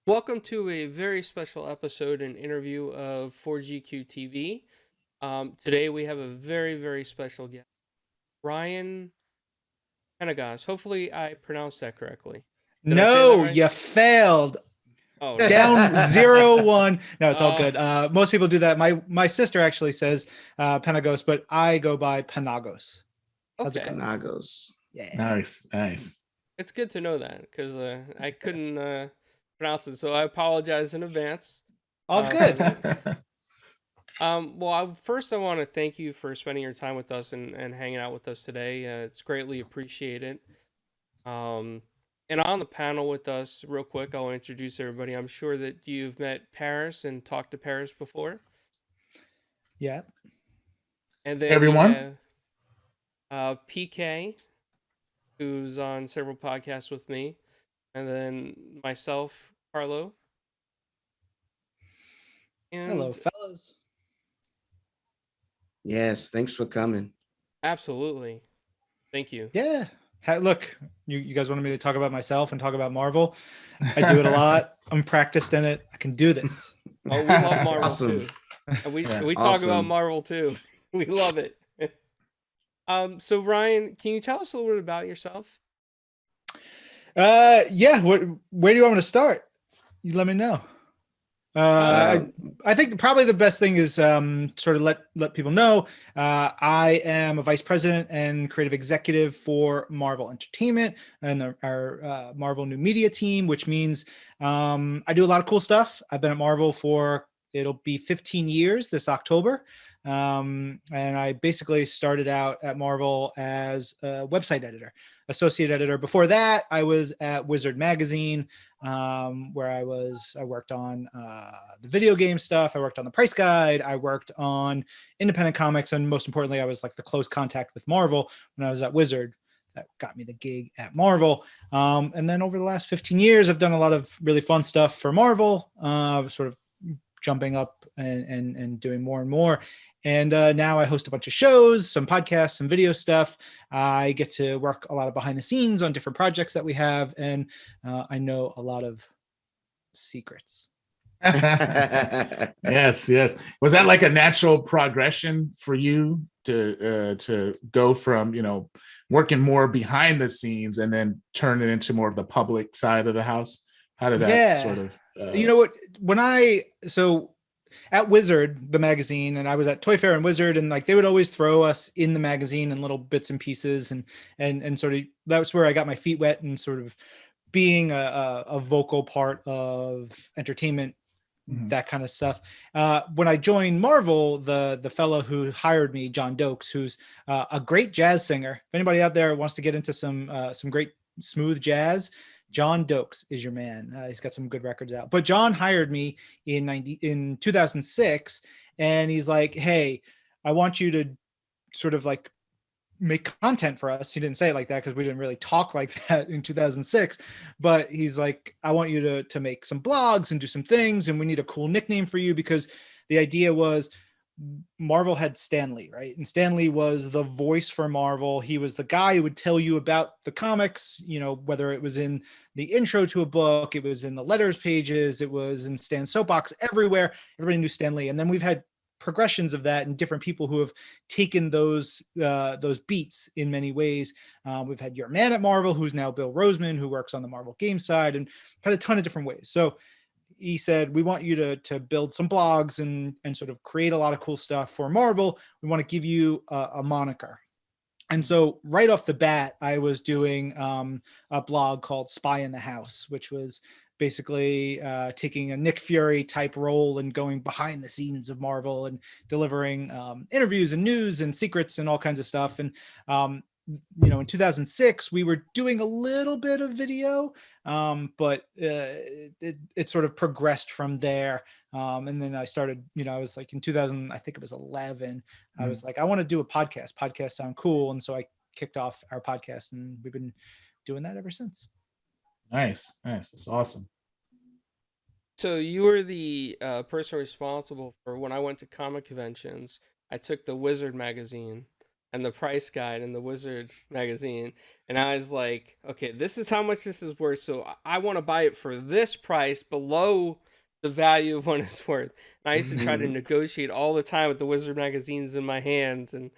Welcome to a very special episode and interview of 4GQ TV. Today we have a very, very special guest, Ryan Penagos. Hopefully I pronounced that correctly. Did I say that No, right? you failed. Oh no. Down 0-1. No, it's all Uh, good. Most people do that. My sister actually says Penagos, but I go by Penagos. How's it okay. going? Penagos. Yeah. Nice, nice. It's good to know that because I couldn't pronounce it, so I apologize in advance All for good. that. First I want to thank you for spending your time with us and hanging out with us today. It's greatly appreciated. Um, and on the panel with us, real quick, I'll introduce everybody. I'm sure that you've met Paris and talked to Paris before. Yeah. And then you Everyone. have PK, who's on several podcasts with me. And then myself, Carlo. And Hello, fellas. Yes, thanks for coming. absolutely. Thank you. Yeah. Look, you guys wanted me to talk about myself and talk about Marvel. I do it a lot. I'm practiced in it. I can do this. Oh, we love Marvel Awesome. too. And we Yeah. we talk about Awesome. Marvel too. We love it. So Ryan, can you tell us a little bit about yourself? Yeah. Where do you want me to start? You let me know. I think probably the best thing is sort of let people know I am a vice president and creative executive for Marvel Entertainment and our Marvel New Media team, which means I do a lot of cool stuff. I've been at Marvel for it'll be 15 years this October. And I basically started out at Marvel as a website editor, associate editor. Before that, I was at Wizard Magazine, where I worked on the video game stuff. I worked on the price guide. I worked on independent comics. And most importantly, I was like the close contact with Marvel when I was at Wizard. That got me the gig at Marvel. And then over the last 15 years, I've done a lot of really fun stuff for Marvel, sort of jumping up and doing more and more. And now I host a bunch of shows, some podcasts, some video stuff. I get to work a lot of behind the scenes on different projects that we have. And I know a lot of secrets. Yes, yes. Was that like a natural progression for you to go from working more behind the scenes and then turn it into more of the public side of the house? How did that sort of? You know what? So at Wizard, the magazine, and I was at Toy Fair and Wizard, and like they would always throw us in the magazine in little bits and pieces, and sort of that was where I got my feet wet and sort of being a vocal part of entertainment, that kind of stuff. When I joined Marvel, the fellow who hired me, John Dokes, who's a great jazz singer. If anybody out there wants to get into some great smooth jazz, John Dokes is your man. He's got some good records out. But John hired me in 2006, and he's like, "Hey, I want you to sort of like make content for us." He didn't say it like that because we didn't really talk like that in 2006. But he's like, "I want you to make some blogs and do some things, and we need a cool nickname for you," because the idea was Marvel had Stan Lee, right? And Stan Lee was the voice for Marvel. He was the guy who would tell you about the comics, whether it was in the intro to a book, it was in the letters pages, it was in Stan's soapbox, everywhere. Everybody knew Stan Lee. And then we've had progressions of that and different people who have taken those beats in many ways. We've had your man at Marvel, who's now Bill Roseman, who works on the Marvel game side, and had a ton of different ways. So he said, we want you to build some blogs and sort of create a lot of cool stuff for Marvel. We want to give you a moniker. And so right off the bat, I was doing a blog called Spy in the House, which was basically taking a Nick Fury type role and going behind the scenes of Marvel and delivering interviews and news and secrets and all kinds of stuff. And in 2006, we were doing a little bit of video, but it sort of progressed from there. And then I started, I was like in 2000, I think it was 11, I was like, I want to do a podcast. Podcasts sound cool. And so I kicked off our podcast, and we've been doing that ever since. Nice. That's awesome. So you were the person responsible for when I went to comic conventions. I took the Wizard magazine and the price guide in the Wizard magazine, and I was like, okay, this is how much this is worth. So I want to buy it for this price below the value of what it's worth. And I used to try to negotiate all the time with the Wizard magazines in my hand, and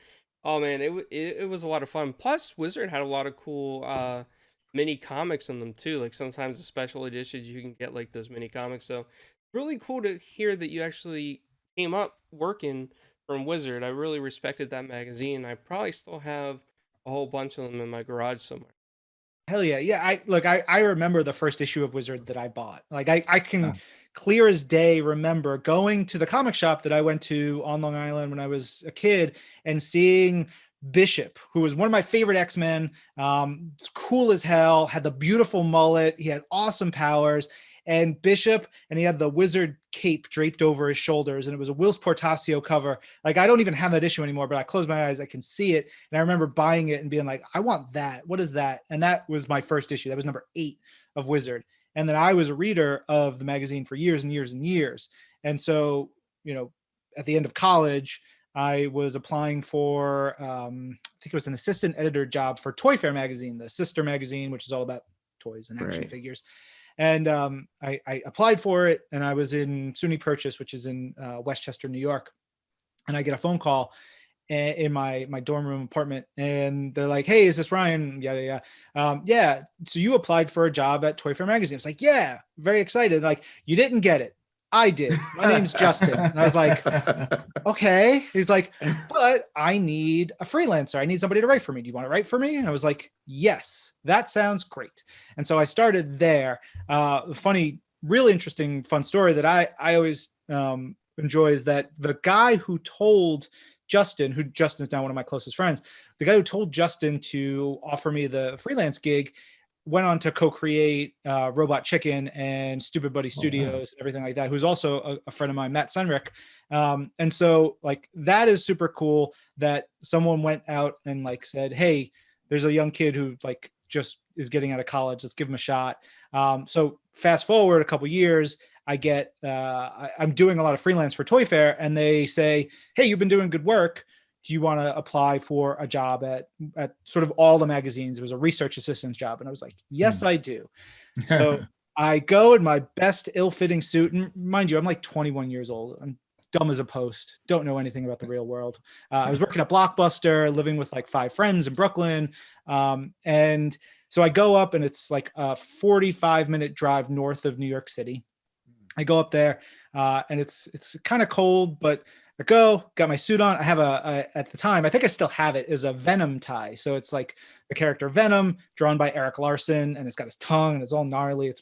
oh man, it was a lot of fun. Plus, Wizard had a lot of cool mini comics in them too. Like sometimes the special editions you can get like those mini comics. So really cool to hear that you actually came up working from Wizard. I really respected that magazine. I probably still have a whole bunch of them in my garage somewhere. Hell yeah. Yeah. I remember the first issue of Wizard that I bought. Like I can clear as day remember going to the comic shop that I went to on Long Island when I was a kid and seeing Bishop, who was one of my favorite X-Men. Cool as hell, had the beautiful mullet. He had awesome powers. And Bishop, and he had the Wizard cape draped over his shoulders, and it was a Whilce Portacio cover. Like, I don't even have that issue anymore, but I close my eyes, I can see it. And I remember buying it and being like, I want that. What is that? And that was my first issue. That was number 8 of Wizard. And then I was a reader of the magazine for years and years and years. And so, you know, at the end of college, I was applying for, I think it was an assistant editor job for Toy Fair magazine, the sister magazine, which is all about toys and action figures. And I applied for it, and I was in SUNY Purchase, which is in Westchester, New York. And I get a phone call in my dorm room apartment, and they're like, "Hey, is this Ryan?" Yeah. Yeah. So you applied for a job at Toy Fair magazine. It's like, yeah, very excited. Like, you didn't get it. I did. My name's Justin. And I was like, okay. He's like, but I need a freelancer. I need somebody to write for me. Do you want to write for me? And I was like, yes, that sounds great. And so I started there. Funny, really interesting, fun story that I always enjoy is that the guy who told Justin, who Justin's now one of my closest friends, the guy who told Justin to offer me the freelance gig went on to co-create Robot Chicken and Stupid Buddy Studios and everything like that, who's also a friend of mine, Matt Sunrick. And so like, that is super cool that someone went out and like said, hey, there's a young kid who like just is getting out of college. Let's give him a shot. So fast forward a couple years, I get, I'm doing a lot of freelance for Toy Fair, and they say, hey, you've been doing good work. Do you want to apply for a job at sort of all the magazines? It was a research assistant's job. And I was like, yes, I do. So I go in my best ill-fitting suit. And mind you, I'm like 21 years old. I'm dumb as a post. Don't know anything about the real world. I was working at Blockbuster, living with like 5 friends in Brooklyn. And so I go up, and it's like a 45-minute drive north of New York City. I go up there, and it's kind of cold, but I got my suit on. I have at the time, I think I still have it, is a Venom tie. So it's like the character Venom drawn by Eric Larson, and it's got his tongue and it's all gnarly.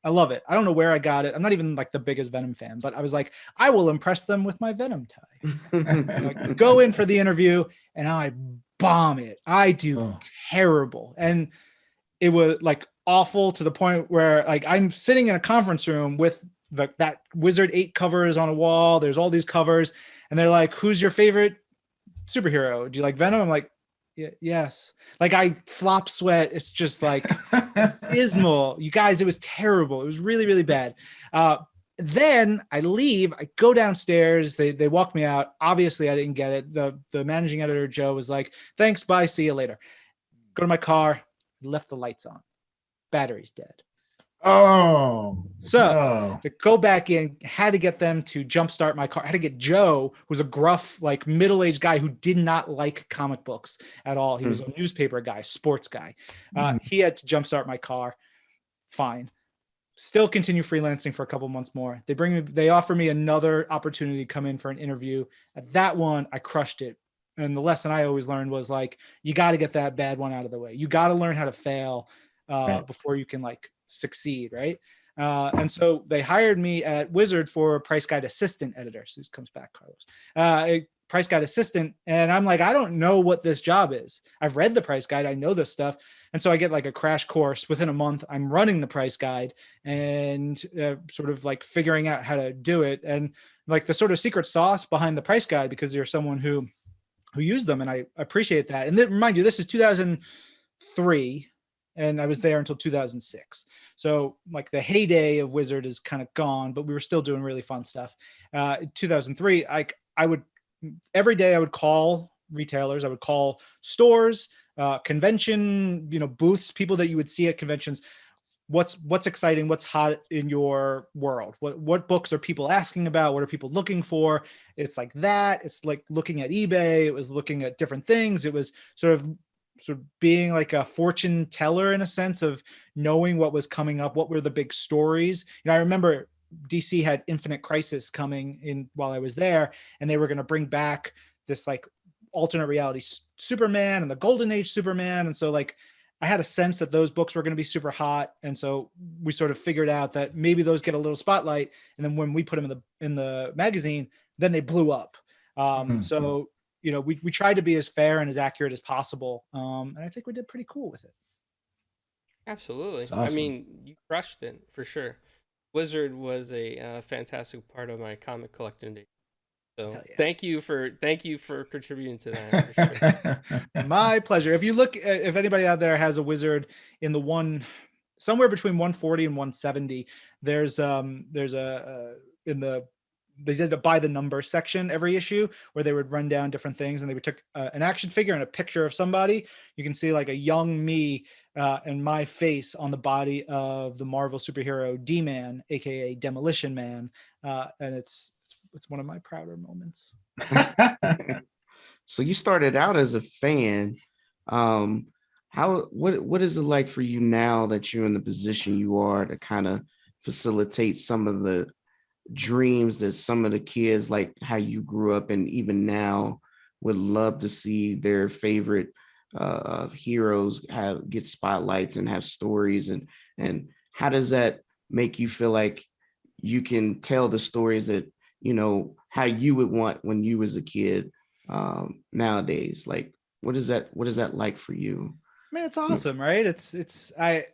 I love it. I don't know where I got it. I'm not even like the biggest Venom fan, but I was like, I will impress them with my Venom tie. So I go in for the interview, and I bomb it. I do terrible. And it was like awful to the point where like I'm sitting in a conference room with that Wizard 8 covers on a wall. There's all these covers, and they're like, who's your favorite superhero? Do you like Venom? I'm like, yes. Like, I flop sweat. It's just like dismal. You guys, it was terrible. It was really, really bad. Then I leave, I go downstairs. They walk me out. Obviously I didn't get it. The managing editor, Joe, was like, thanks, bye, see you later. Go to my car, left the lights on. Battery's dead. To go back in, had to get them to jumpstart my car. I had to get Joe, who's a gruff, like middle-aged guy who did not like comic books at all. He was a newspaper guy, sports guy. He had to jumpstart my car. Fine. Still continue freelancing for a couple months more. They offer me another opportunity to come in for an interview. At that one, I crushed it. And the lesson I always learned was like, you got to get that bad one out of the way. You got to learn how to fail before you can like succeed, right? And so they hired me at Wizard for a price guide assistant editor. So this comes back, Carlos. A price guide assistant. And I'm like, I don't know what this job is. I've read the price guide. I know this stuff. And so I get like a crash course within a month. I'm running the price guide and sort of like figuring out how to do it. And like the sort of secret sauce behind the price guide, because you're someone who used them. And I appreciate that. And then, remind you, this is 2003. And I was there until 2006. So like the heyday of Wizard is kind of gone, but we were still doing really fun stuff. In 2003, I would every day I would call retailers. I would call stores, convention, booths, people that you would see at conventions. What's exciting, what's hot in your world, what books are people asking about, what are people looking for? It's like that. It's like looking at eBay. It was looking at different things. It was sort of being like a fortune teller in a sense of knowing what was coming up, what were the big stories. I remember DC had Infinite Crisis coming in while I was there, and they were going to bring back this like alternate reality Superman and the Golden Age Superman. And so like I had a sense that those books were going to be super hot. And so we sort of figured out that maybe those get a little spotlight. And then when we put them in the magazine, then they blew up. So, we tried to be as fair and as accurate as possible. And I think we did pretty cool with it. Absolutely. Awesome. I mean, you crushed it for sure. Wizard was a fantastic part of my comic collecting days. So yeah. thank you for contributing to that. For sure. My pleasure. If you look, if anybody out there has a Wizard in the somewhere between 140 and 170, there's they did a by the number section every issue where they would run down different things, and they would take an action figure and a picture of somebody. You can see like a young me and my face on the body of the Marvel superhero D-Man, aka Demolition Man, and it's one of my prouder moments. So you started out as a fan. What is it like for you now that you're in the position you are to kind of facilitate some of the dreams that some of the kids, like how you grew up and even now, would love to see their favorite heroes get spotlights and have stories, and how does that make you feel like you can tell the stories that how you would want when you was a kid nowadays? Like what is that like for you? I mean, it's awesome, right? I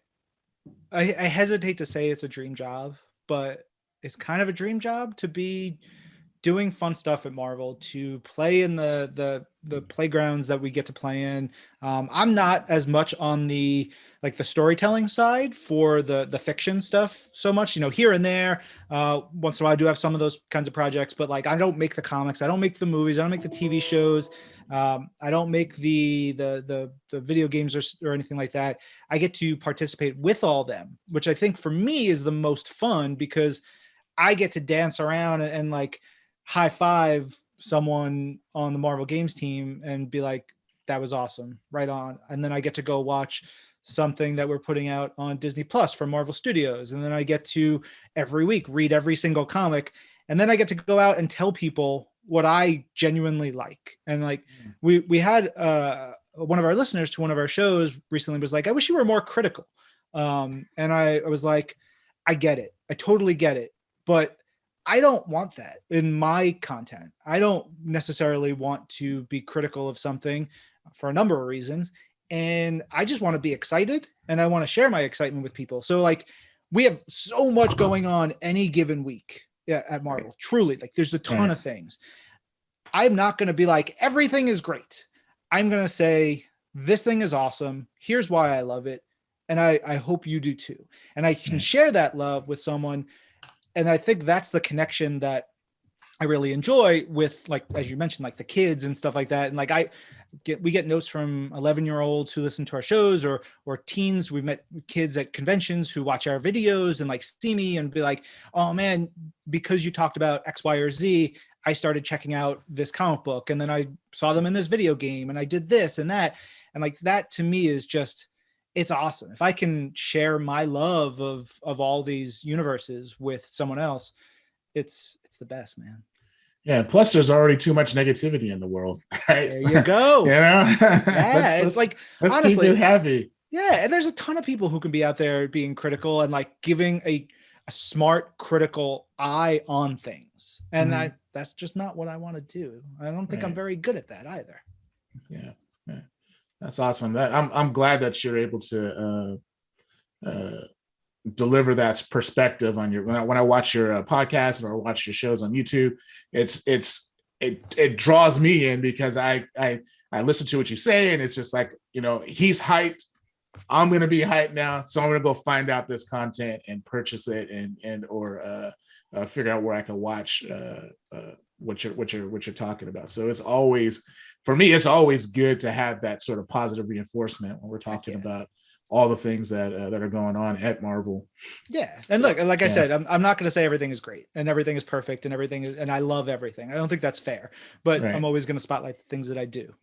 hesitate to say it's a dream job, but it's kind of a dream job to be doing fun stuff at Marvel, to play in the playgrounds that we get to play in. I'm not as much on the storytelling side for the fiction stuff so much, here and there. Once in a while I do have some of those kinds of projects, but like I don't make the comics, I don't make the movies, I don't make the TV shows. I don't make the video games or anything like that. I get to participate with all them, which I think for me is the most fun, because I get to dance around and like high five someone on the Marvel Games team and be like, that was awesome, right on. And then I get to go watch something that we're putting out on Disney Plus from Marvel Studios. And then I get to every week read every single comic. And then I get to go out and tell people what I genuinely like. And like we had one of our listeners to one of our shows recently was like, I wish you were more critical. And I was like, I get it. I totally get it. But I don't want that in my content. I don't necessarily want to be critical of something for a number of reasons. And I just want to be excited, and I want to share my excitement with people. So like we have so much going on any given week at Marvel, truly. Like there's a ton of things. I'm not going to be like, everything is great. I'm going to say, this thing is awesome. Here's why I love it. And I hope you do too. And I can share that love with someone. And I think that's the connection that I really enjoy with, like, as you mentioned, like the kids and stuff like that. And like we get notes from 11-year-olds who listen to our shows, or teens. We've met kids at conventions who watch our videos and like see me and be like, oh man, because you talked about X, Y, or Z, I started checking out this comic book, and then I saw them in this video game, and I did this and that. And like that to me is just, it's awesome. If I can share my love of all these universes with someone else, it's the best, man. Yeah. Plus, there's already too much negativity in the world. Right? There you go. Yeah. It's like, let's honestly, keep it happy. Yeah, and there's a ton of people who can be out there being critical and like giving a smart, critical eye on things, and that's just not what I want to do. I don't think I'm very good at that either. Yeah. That's awesome. I'm glad that you're able to deliver that perspective on your. When I watch your podcast or watch your shows on YouTube, it draws me in, because I listen to what you say, and it's just like, he's hyped. I'm gonna be hyped now, so I'm gonna go find out this content and purchase it, or figure out where I can watch what you're talking about. So it's always, for me, it's always good to have that sort of positive reinforcement when we're talking about all the things that are going on at Marvel. Yeah. And look, like I said, I'm not going to say everything is great and everything is perfect and everything is, and I love everything. I don't think that's fair, but I'm always going to spotlight the things that I do.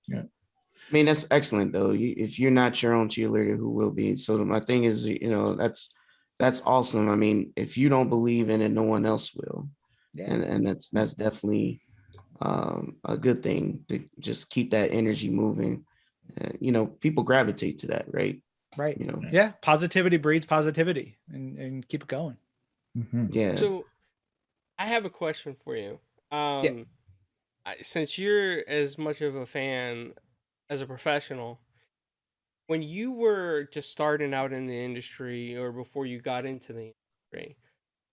Yeah. I mean, that's excellent though. If you're not your own cheerleader, who will be? So my thing is, that's awesome. I mean, if you don't believe in it, no one else will. Yeah. And that's definitely a good thing to just keep that energy moving. People gravitate to that, right? Right. Yeah. Positivity breeds positivity, and keep it going. Mm-hmm. Yeah. So I have a question for you. Since you're as much of a fan as a professional, when you were just starting out in the industry or before you got into the industry,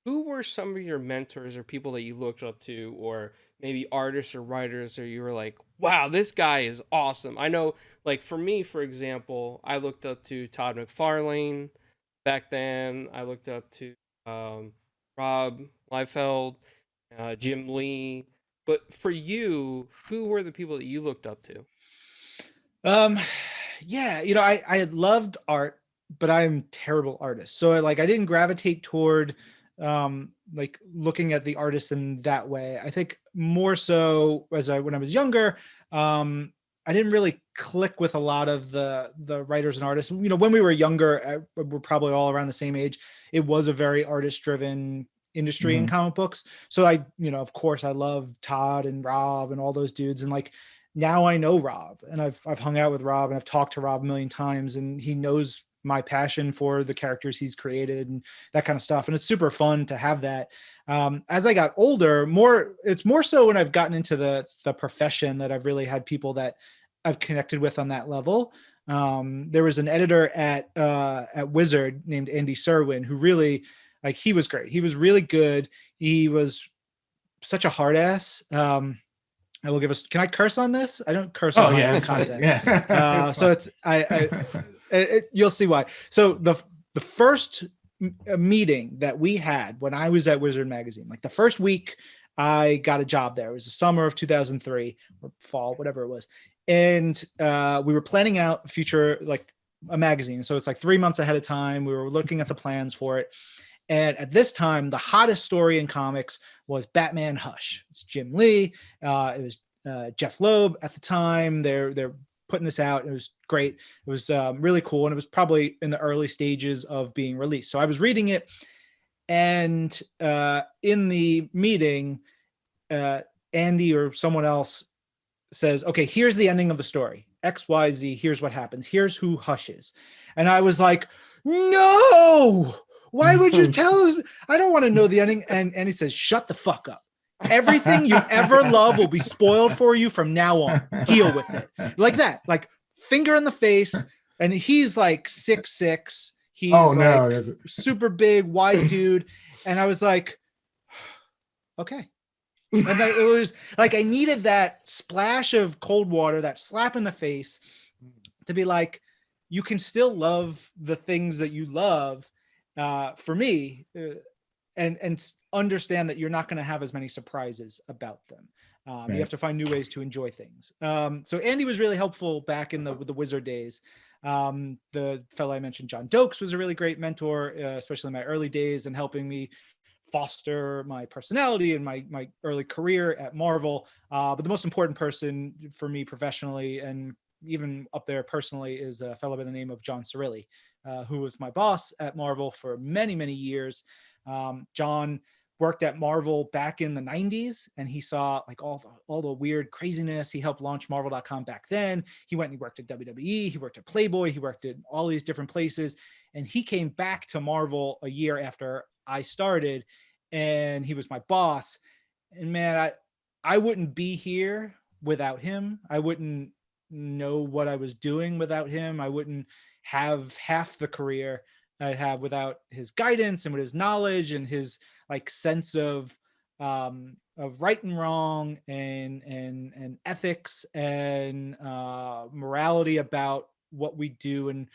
who were some of your mentors or people that you looked up to, or maybe artists or writers, or you were like, wow, this guy is awesome? I know, like for me, for example, I looked up to Todd McFarlane back then. I looked up to Rob Liefeld, Jim Lee. But for you, who were the people that you looked up to? Yeah, I had loved art, but I'm terrible artist. So I didn't gravitate toward like looking at the artist in that way. I think more so when I was younger, I didn't really click with a lot of the writers and artists. When we were younger, we're probably all around the same age. It was a very artist driven industry in comic books. So of course I love Todd and Rob and all those dudes. And now I know Rob, and I've hung out with Rob, and I've talked to Rob a million times, and he knows my passion for the characters he's created and that kind of stuff. And it's super fun to have that. As I got older, it's more so when I've gotten into the profession that I've really had people that I've connected with on that level. There was an editor at Wizard named Andy Serwin who really, he was great. He was really good. He was such a hard ass. I will can I curse on this? I don't curse on my own content. Yeah. So it's, you'll see why. So the first meeting that we had when I was at Wizard Magazine, the first week I got a job there. It was the summer of 2003 or fall, whatever it was. And we were planning out future, a magazine. So it's 3 months ahead of time. We were looking at the plans for it. And at this time, the hottest story in comics was Batman Hush. It's Jim Lee. It was Jeff Loeb at the time. They're putting this out. It was great. It was really cool. And it was probably in the early stages of being released. So I was reading it. And in the meeting, Andy or someone else says, okay, here's the ending of the story. X, Y, Z, here's what happens. Here's who Hush is. And I was like, no! Why would you tell us? I don't want to know the ending. And he says, shut the fuck up. Everything you ever love will be spoiled for you from now on. Deal with it. Like that, finger in the face. And he's 6'6". He's super big, wide dude. And I was like, okay. And it was I needed that splash of cold water, that slap in the face to be you can still love the things that you love. For me, and understand that you're not going to have as many surprises about them. You have to find new ways to enjoy things. So Andy was really helpful back in the Wizard days. The fellow I mentioned, John Dokes, was a really great mentor, especially in my early days, and helping me foster my personality and my early career at Marvel. But the most important person for me professionally, and even up there personally, is a fellow by the name of John Cirilli, who was my boss at Marvel for many, many years. John worked at Marvel back in the 90s, and he saw all the weird craziness. He helped launch Marvel.com back then. He went and he worked at WWE. He worked at Playboy. He worked at all these different places. And he came back to Marvel a year after I started, and he was my boss. And man, I wouldn't be here without him. I wouldn't know what I was doing without him. I wouldn't have half the career I have without his guidance and with his knowledge and his sense of right and wrong and ethics and morality about what we do, and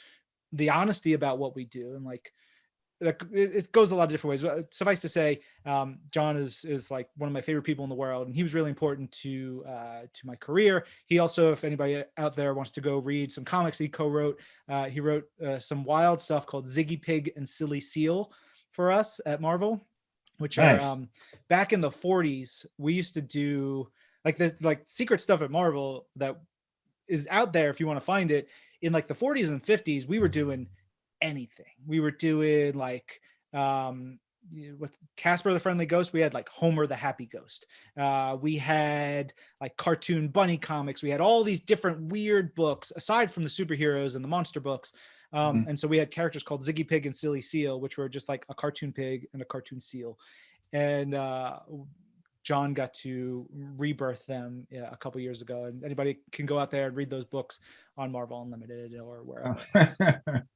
the honesty about what we do. And it goes a lot of different ways. Suffice to say, John is like one of my favorite people in the world, and he was really important to my career. He also, if anybody out there wants to go read some comics he co-wrote, he wrote some wild stuff called Ziggy Pig and Silly Seal for us at Marvel, which Nice. are back in the 40s. We used to do like secret stuff at Marvel that is out there if you want to find it. In like the 40s and 50s, we were doing anything. We were doing like with Casper the Friendly Ghost, we had like Homer the Happy Ghost. We had like cartoon bunny comics. We had all these different weird books aside from the superheroes and the monster books. And so we had characters called Ziggy Pig and Silly Seal, which were just like a cartoon pig and a cartoon seal. And John got to rebirth them a couple years ago, and anybody can go out there and read those books on Marvel Unlimited or wherever.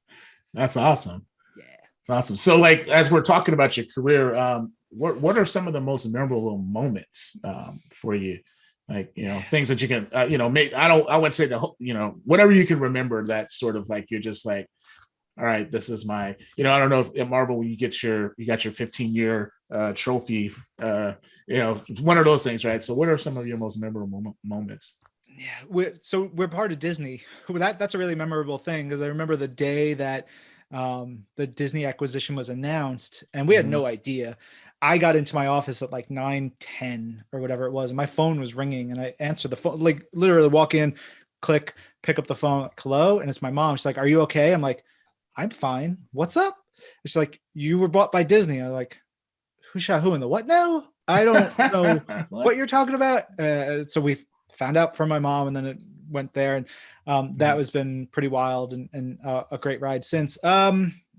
That's awesome. Yeah, it's awesome. So, like, as we're talking about your career, what are some of the most memorable moments for you? Like, you know, things that you can, you know, make. I wouldn't say the whole, you know, whatever you can remember. That sort of like you're just like, all right, this is my, you know, I don't know if at Marvel you got your 15-year trophy, you know, it's one of those things, right? So what are some of your most memorable moments? Yeah, we're part of Disney. That's a really memorable thing, because I remember the day that the Disney acquisition was announced, and we had no idea. I got into my office at like 9:10 or whatever it was, and my phone was ringing, and I answered the phone, like literally walk in, click, pick up the phone, like, hello, and it's my mom. She's like, "Are you okay?" I'm like, "I'm fine. What's up?" She's like, "You were bought by Disney." I'm like, "Who shot who in the what now? I don't know what you're talking about." So we found out from my mom, and then it went there, and that has been pretty wild and a great ride since.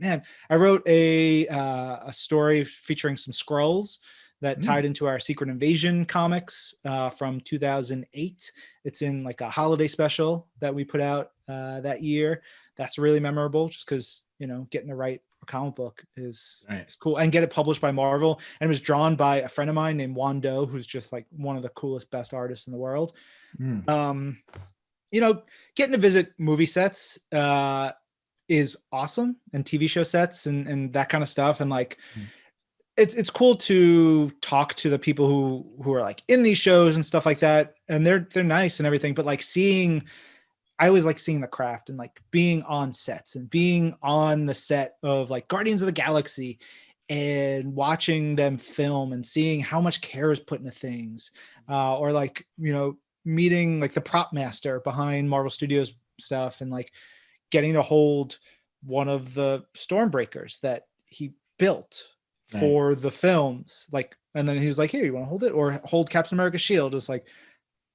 Man, I wrote a story featuring some Skrulls that tied into our Secret Invasion comics from 2008. It's in like a holiday special that we put out that year. That's really memorable, just because, you know, getting to write a comic book is cool, and get it published by Marvel. And it was drawn by a friend of mine named Wando, who's just like one of the coolest, best artists in the world. You know, getting to visit movie sets is awesome, and TV show sets and that kind of stuff. And like, it's cool to talk to the people who are like in these shows and stuff like that. And they're nice and everything, but like I always like seeing the craft and like being on sets and being on the set of like Guardians of the Galaxy and watching them film and seeing how much care is put into things, or like, you know, meeting like the prop master behind Marvel Studios stuff, and like getting to hold one of the Stormbreakers that he built for the films. Like, and then he was like, "Here, you want to hold it?" Or hold Captain America's shield. It's like,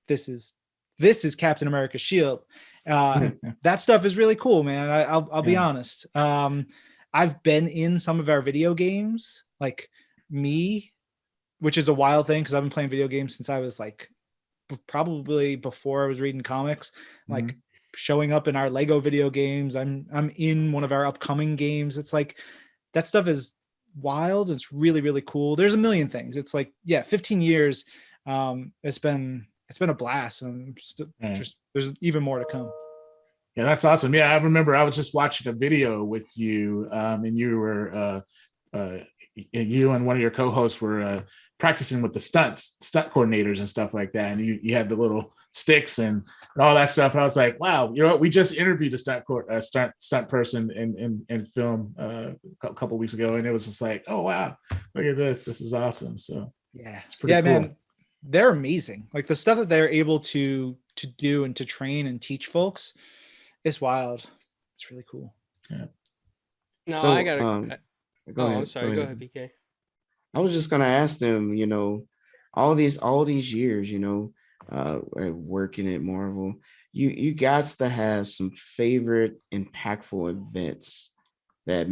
this is Captain America's shield. That stuff is really cool, man. I'll be honest. I've been in some of our video games, like which is a wild thing, because I've been playing video games since I was like probably before I was reading comics. Like showing up in our Lego video games. I'm in one of our upcoming games. It's like, that stuff is wild. It's really, really cool. There's a million things. It's like, 15 years. It's been a blast. And just there's even more to come. Yeah, that's awesome. Yeah, I remember I was just watching a video with you, and you were you and one of your co-hosts were practicing with the stunt coordinators and stuff like that, and you had the little sticks and all that stuff. And I was like, wow, you know what? We just interviewed a stunt person in film a couple of weeks ago, and it was just like, oh wow, look at this. This is awesome. So yeah, it's pretty cool. Man, they're amazing. Like the stuff that they're able to do and to train and teach folks is wild. It's really cool. Yeah. No, So, I gotta. go ahead. I'm sorry. Go ahead, BK. I was just gonna ask them, you know, all these years, you know, working at Marvel, you guys to have some favorite impactful events that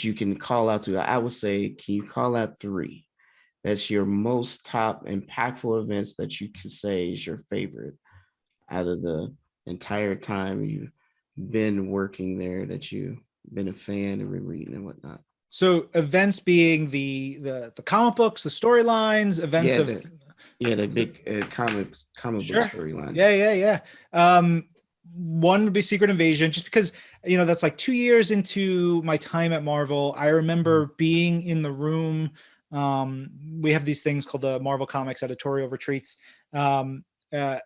you can call out to. I would say, can you call out 3? That's your most top impactful events that you can say is your favorite out of the entire time you've been working there, that you've been a fan and been reading and whatnot. So events being the comic books, the storylines, events the big comic book storyline. Yeah. one would be Secret Invasion, just because, that's like 2 years into my time at Marvel. I remember being in the room. We have these things called the Marvel Comics editorial retreats, that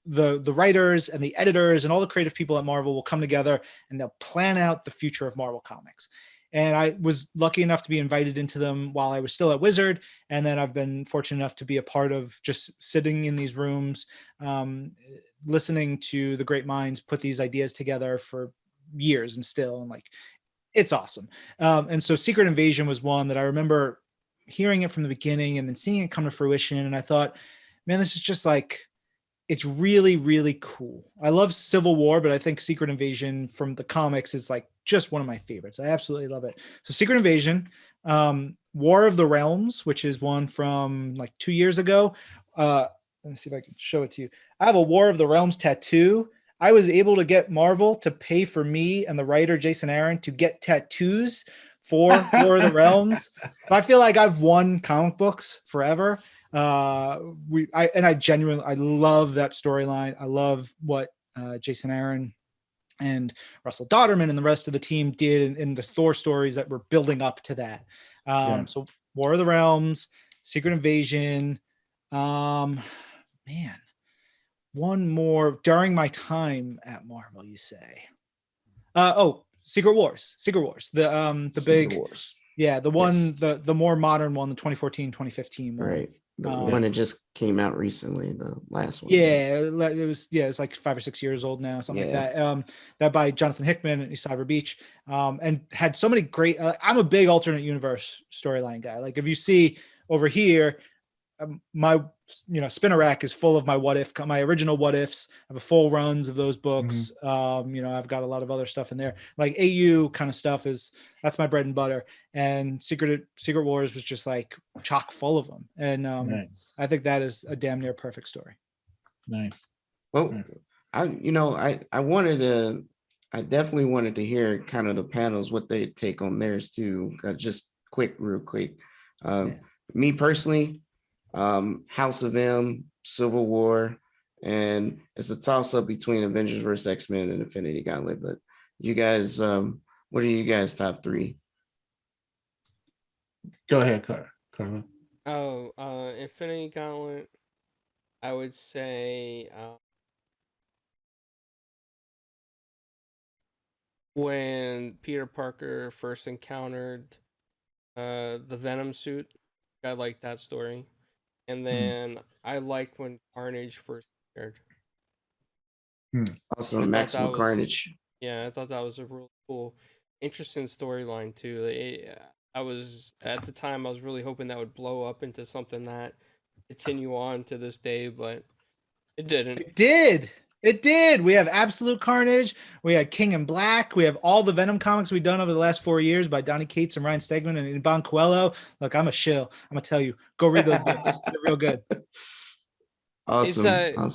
the writers and the editors and all the creative people at Marvel will come together and they'll plan out the future of Marvel Comics. And I was lucky enough to be invited into them while I was still at Wizard. And then I've been fortunate enough to be a part of just sitting in these rooms, listening to the great minds put these ideas together for years and still, and like, it's awesome. And so Secret Invasion was one that I remember hearing it from the beginning and then seeing it come to fruition. And I thought, man, this is just like, it's really, really cool. I love Civil War, but I think Secret Invasion from the comics is like just one of my favorites. I absolutely love it. So Secret Invasion, War of the Realms, which is one from like 2 years ago. Let me see if I can show it to you. I have a War of the Realms tattoo. I was able to get Marvel to pay for me and the writer Jason Aaron to get tattoos for War of the Realms. But I feel like I've won comic books forever. I genuinely love that storyline. I love what Jason Aaron and Russell Dodderman and the rest of the team did in the Thor stories that were building up to that. So War of the Realms, Secret Invasion, man, one more during my time at Marvel, you say. Secret Wars, the Secret big Wars. Yeah, the one, the more modern one, the 2014, 2015 one. Right. The one that just came out recently, the last one. Yeah, it's like 5 or 6 years old now, something like that. That by Jonathan Hickman and Cyber Beach, and had so many great. I'm a big alternate universe storyline guy. Like if you see over here, my spinner rack is full of my original what ifs. I have a full runs of those books. I've got a lot of other stuff in there, like AU kind of stuff that's my bread and butter. And Secret Wars was just like chock full of them. And Nice. I think that is a damn near perfect story. Nice. Well, Nice. I definitely wanted to hear kind of the panels, what they take on theirs too. Just real quick. Me personally, House of M, Civil War, and it's a toss-up between Avengers versus X-Men and Infinity Gauntlet. But you guys, what are you guys' top three? Go ahead, Carla. Infinity Gauntlet, I would say when Peter Parker first encountered the Venom suit, I like that story. And then I like when Carnage first appeared. Also, Maximum Carnage. Yeah, I thought that was a really cool, interesting storyline too. I was at the time I was really hoping that would blow up into something that continue on to this day, but it didn't. It did. We have Absolute Carnage. We had King in Black. We have all the Venom comics we've done over the last 4 years by Donny Cates and Ryan Stegman and Iban Coelho. Look, I'm a shill. I'm gonna tell you, go read those books. They're real good. Awesome.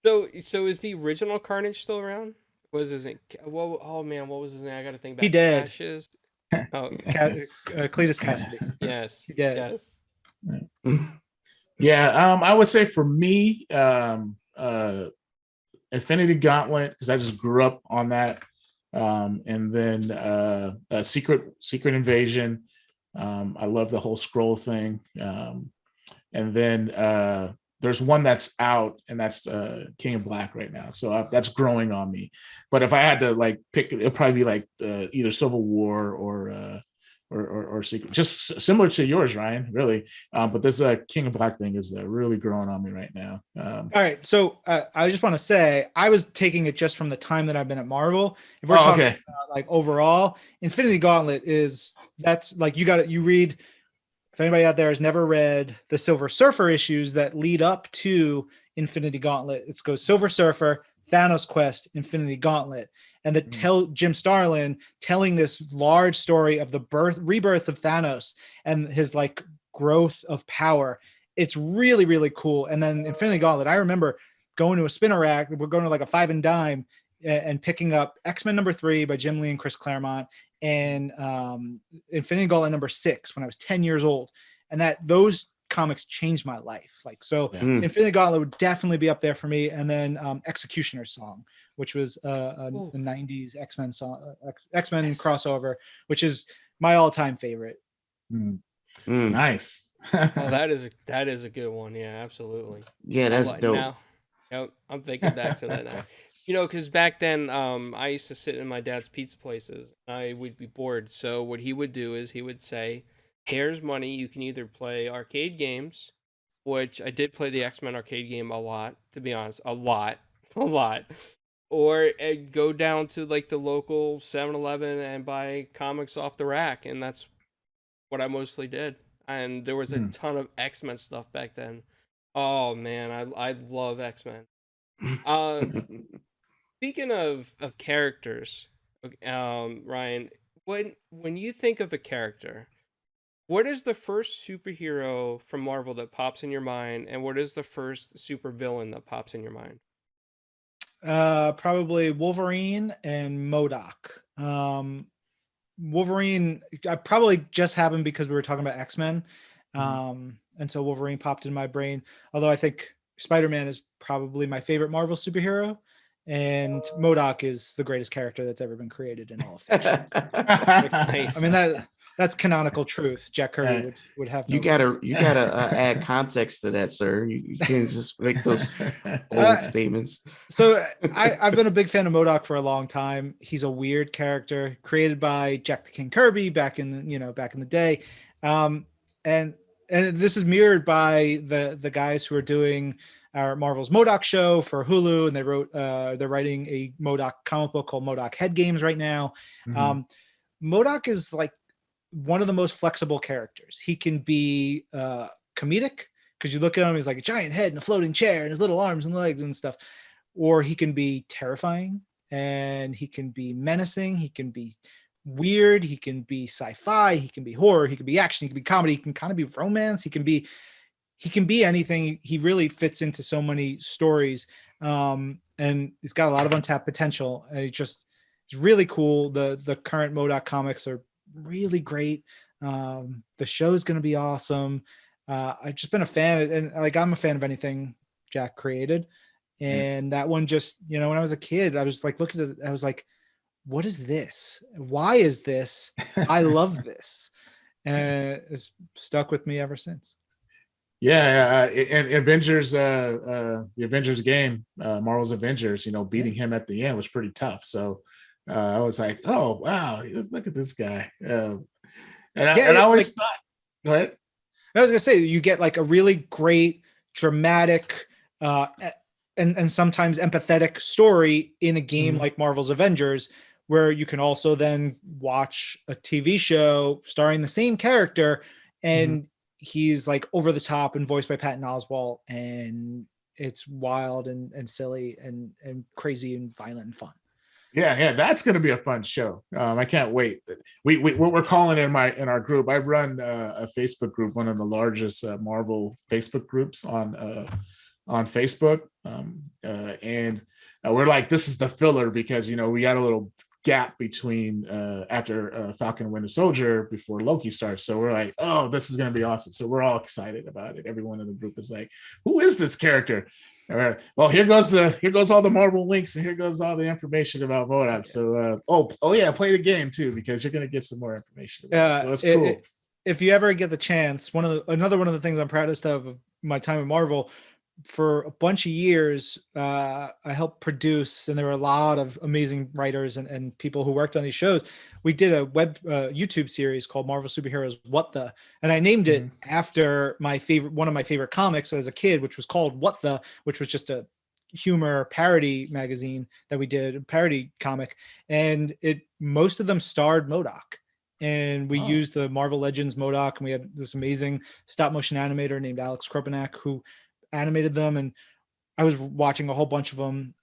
So is the original Carnage still around? What is his name? What was his name? I gotta think back. He dead. Cassius? Cletus Cassidy. Yes. Yes. Yeah. I would say for me, Infinity Gauntlet, because I just grew up on that, and then Secret Invasion. I love the whole scroll thing, and then there's one that's out, and that's King in Black right now. So that's growing on me. But if I had to like pick, it'd probably be like either Civil War or Secret, just similar to yours, Ryan, really. But this King in Black thing is really growing on me right now. All right, so I just want to say I was taking it just from the time that I've been at Marvel. If we're talking about, like overall, Infinity Gauntlet that's like you read. If anybody out there has never read the Silver Surfer issues that lead up to Infinity Gauntlet, it goes Silver Surfer, Thanos Quest, Infinity Gauntlet, and Jim Starlin telling this large story of the rebirth of Thanos and his like growth of power. It's really, really cool. And then Infinity Gauntlet, I remember going to a spinner rack. We're going to like a 5 and dime and picking up X-Men #3 by Jim Lee and Chris Claremont, and Infinity Gauntlet #6 when I was 10 years old. And those comics changed my life. Like, so Yeah. Infinity Gauntlet would definitely be up there for me. And then Executioner's Song, which was a Ooh. 90s X-Men song, X-Men Yes. crossover, which is my all-time favorite. Nice. Oh, that is a good one. Yeah, absolutely. Yeah, that's dope. Now, yep, I'm thinking back to that now. You know, because back then, I used to sit in my dad's pizza places. I would be bored, so what he would do is he would say, "Here's money. You can either play arcade games, which I did play the X-Men arcade game a lot, to be honest, a lot, a lot, or go down to like the local 7-Eleven and buy comics off the rack," and that's what I mostly did. And there was a ton of X-Men stuff back then. Oh man, I love X-Men. Uh, Speaking of characters, Ryan, when you think of a character, what is the first superhero from Marvel that pops in your mind, and what is the first supervillain that pops in your mind? Probably Wolverine and Modoc. Wolverine, I probably just happened because we were talking about X-Men. And so Wolverine popped in my brain. Although I think Spider-Man is probably my favorite Marvel superhero. And Modoc is the greatest character that's ever been created in all of fiction. Nice. I mean, that's canonical truth. Jack Kirby would have no You gotta add context to that, sir. You can't just make those old statements. So I've been a big fan of Modoc for a long time. He's a weird character created by Jack the King Kirby back in the day, and this is mirrored by the guys who are doing our Marvel's Modoc show for Hulu, and they're writing a Modoc comic book called Modoc Head Games right now. Modoc is like one of the most flexible characters. He can be comedic, because you look at him, he's like a giant head and a floating chair and his little arms and legs and stuff. Or he can be terrifying, and he can be menacing. He can be weird. He can be sci-fi. He can be horror. He can be action. He can be comedy. He can kind of be romance. He can be anything. He really fits into so many stories. And he's got a lot of untapped potential. And it's really cool. The current Modoc comics are really great. The show's going to be awesome. I've just been a fan, and like, I'm a fan of anything Jack created. And that one just, when I was a kid, I was like, looking at it, I was like, what is this? Why is this? I love this. And it's stuck with me ever since. Yeah, and Avengers, the Avengers game, Marvel's Avengers, beating him at the end was pretty tough. So I was like, oh wow, look at this guy. And I always thought, go ahead. I was gonna say, you get like a really great, dramatic, and sometimes empathetic story in a game like Marvel's Avengers, where you can also then watch a TV show starring the same character, and he's like over the top and voiced by Patton Oswalt, and it's wild and silly and crazy and violent and fun. Yeah, that's going to be a fun show. I can't wait. We're calling in our group. I run a Facebook group, one of the largest Marvel Facebook groups on Facebook, and we're like, this is the filler, because we got a little gap between after Falcon and Winter Soldier before Loki starts. So we're like, oh, this is going to be awesome. So we're all excited about it. Everyone in the group is like, who is this character? Well, here goes all the Marvel links, and here goes all the information about Modoc. So play the game too, because you're going to get some more information about it. So it's cool. If you ever get the chance, another one of the things I'm proudest of my time at Marvel, for a bunch of years, I helped produce, and there were a lot of amazing writers and people who worked on these shows. We did a YouTube series called Marvel Superheroes What The, and I named it after one of my favorite comics as a kid, which was called What The, which was just a humor parody magazine that we did, a parody comic, and most of them starred Modoc. And we used the Marvel Legends Modoc, and we had this amazing stop motion animator named Alex Kropanak who animated them, and I was watching a whole bunch of them.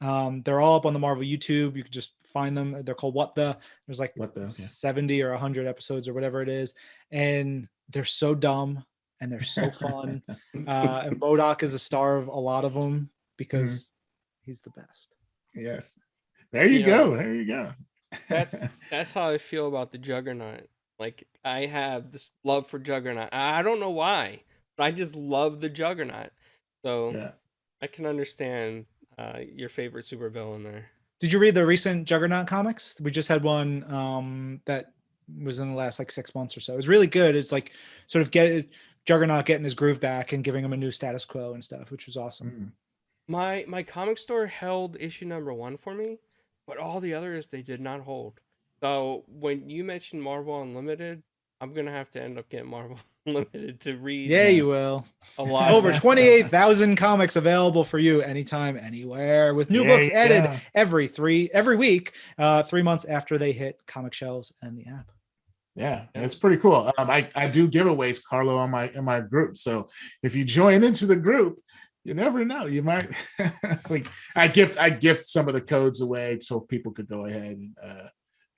They're all up on the Marvel YouTube. You can just find them. They're called What The. There's like 70 or 100 episodes or whatever it is, and they're so dumb and they're so fun. And Modoc is a star of a lot of them because he's the best. Yes, there you go. There you go. That's how I feel about the Juggernaut. Like, I have this love for Juggernaut. I don't know why, I just love the Juggernaut. So Yeah. I can understand your favorite supervillain there. Did you read the recent Juggernaut comics? We just had one that was in the last like 6 months or so. It was really good. It's like sort of Juggernaut getting his groove back and giving him a new status quo and stuff, which was awesome. Mm. My comic store held issue number 1 for me, but all the others they did not hold. So when you mentioned Marvel Unlimited, I'm gonna have to end up getting Marvel Unlimited to read. Yeah, you will. A lot Over of that 28,000 comics available for you anytime, anywhere, with new books added every week, 3 months after they hit comic shelves and the app. Yeah, and it's pretty cool. I do giveaways, Carlo, in my group. So if you join into the group, you never know. You might like I gift some of the codes away so people could go ahead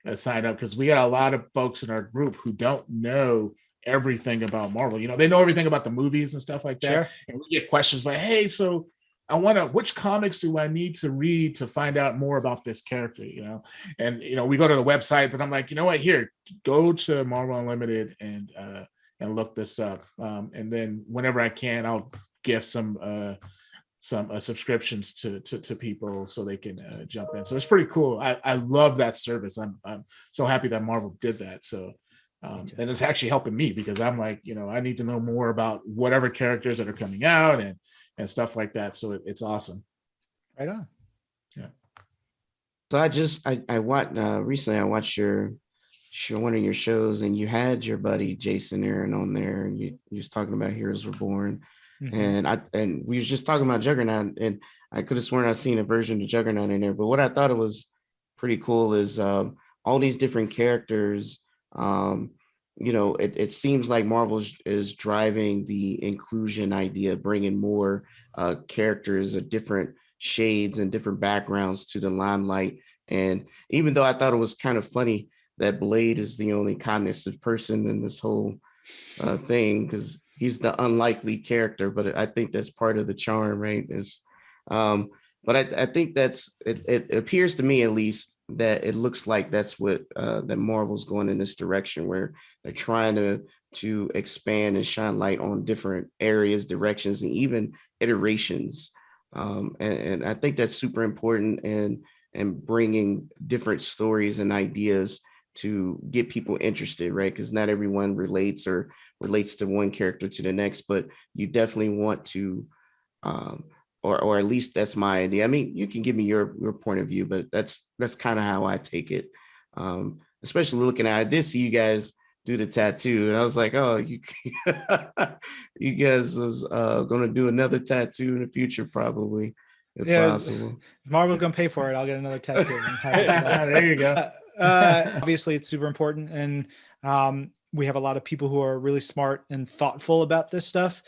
and sign up, because we got a lot of folks in our group who don't know everything about Marvel. You know, they know everything about the movies and stuff like that. Sure. And we get questions like, hey, so which comics do I need to read to find out more about this character? You know, and we go to the website, but I'm like, you know what? Here, go to Marvel Unlimited and look this up. And then whenever I can, I'll gift some subscriptions to people so they can jump in. So it's pretty cool. I love that service. I'm so happy that Marvel did that. So and it's actually helping me, because I'm like, I need to know more about whatever characters that are coming out and stuff like that. So it's awesome. Right on. Yeah. So I watched recently. I watched your one of your shows, and you had your buddy Jason Aaron on there, and you was talking about Heroes Reborn. Mm-hmm. And we was just talking about Juggernaut, and I could have sworn I'd seen a version of Juggernaut in there. But what I thought it was pretty cool is all these different characters. It seems like Marvel is driving the inclusion idea, bringing more characters of different shades and different backgrounds to the limelight. And even though I thought it was kind of funny that Blade is the only cognitive person in this whole thing, because he's the unlikely character, but I think that's part of the charm, right? But I think it appears to me, at least, that it looks like that's what that Marvel's going in this direction, where they're trying to expand and shine light on different areas, directions, and even iterations. And I think that's super important, and bringing different stories and ideas to get people interested, right? Because not everyone relates to one character to the next, but you definitely want to, or at least that's my idea. I mean, you can give me your point of view, but that's kind of how I take it. Especially looking at, I did see you guys do the tattoo, and I was like, oh, you guys was gonna do another tattoo in the future, probably, if possible. If Marvel's gonna pay for it, I'll get another tattoo. There you go. Obviously, it's super important, and we have a lot of people who are really smart and thoughtful about this stuff.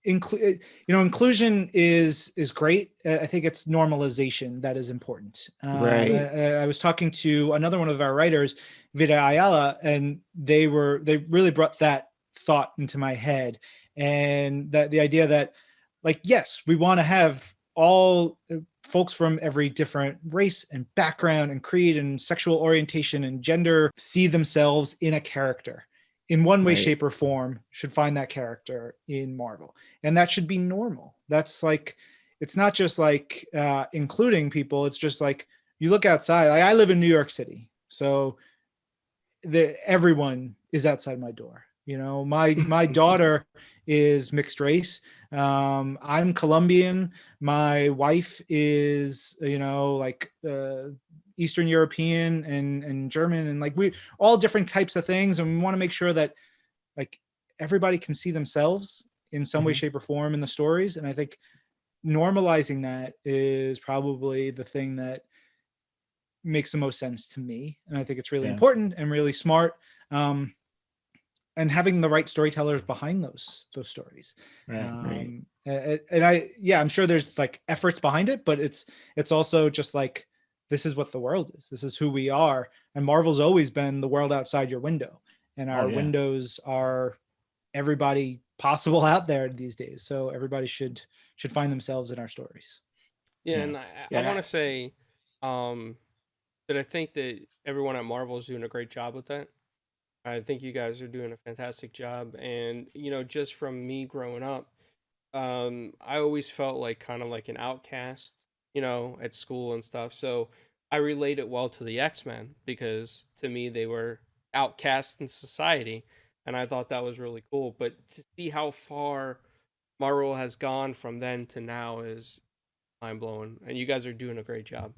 Inclusion is great. I think it's normalization that is important. Right. I was talking to another one of our writers, Vida Ayala, and they really brought that thought into my head, and that the idea that, like, yes, we want to have all folks from every different race and background and creed and sexual orientation and gender see themselves in a character in one way, shape, or form, should find that character in Marvel. And that should be normal. That's like, it's not just like including people. It's just like, you look outside. Like, I live in New York City, so everyone is outside my door. My daughter is mixed race. I'm Colombian. My wife is, Eastern European and German, and like, we all different types of things. And we want to make sure that, like, everybody can see themselves in some way, shape, or form in the stories. And I think normalizing that is probably the thing that makes the most sense to me. And I think it's really important and really smart. And having the right storytellers behind those stories. Right. And I'm sure there's like efforts behind it, but it's also just like, this is what the world is. This is who we are. And Marvel's always been the world outside your window. And our windows are everybody possible out there these days. So everybody should find themselves in our stories. Yeah. And I want to say that I think that everyone at Marvel is doing a great job with that. I think you guys are doing a fantastic job. And, just from me growing up, I always felt like kind of like an outcast, at school and stuff. So I relate it well to the X-Men because to me they were outcasts in society. And I thought that was really cool. But to see how far Marvel has gone from then to now is mind blowing. And you guys are doing a great job.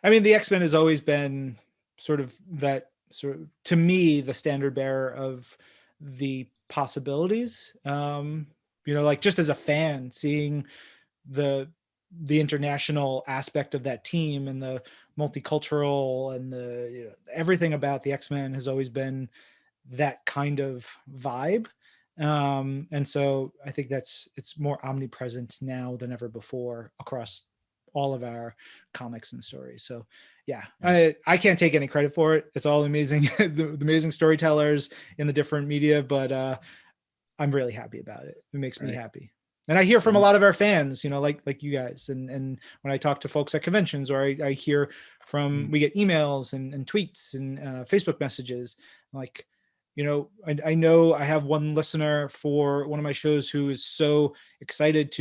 I mean, the X-Men has always been sort of that sort of, to me, the standard bearer of the possibilities. Like just as a fan, seeing the international aspect of that team and the multicultural and the everything about the X-Men has always been that kind of vibe. And so I think it's more omnipresent now than ever before across all of our comics and stories. So yeah, I can't take any credit for it. It's all amazing, the amazing storytellers in the different media, but I'm really happy about it. It makes me happy. And I hear from a lot of our fans, like you guys. And when I talk to folks at conventions, or I hear from, we get emails and tweets and Facebook messages, like, I know I have one listener for one of my shows who is so excited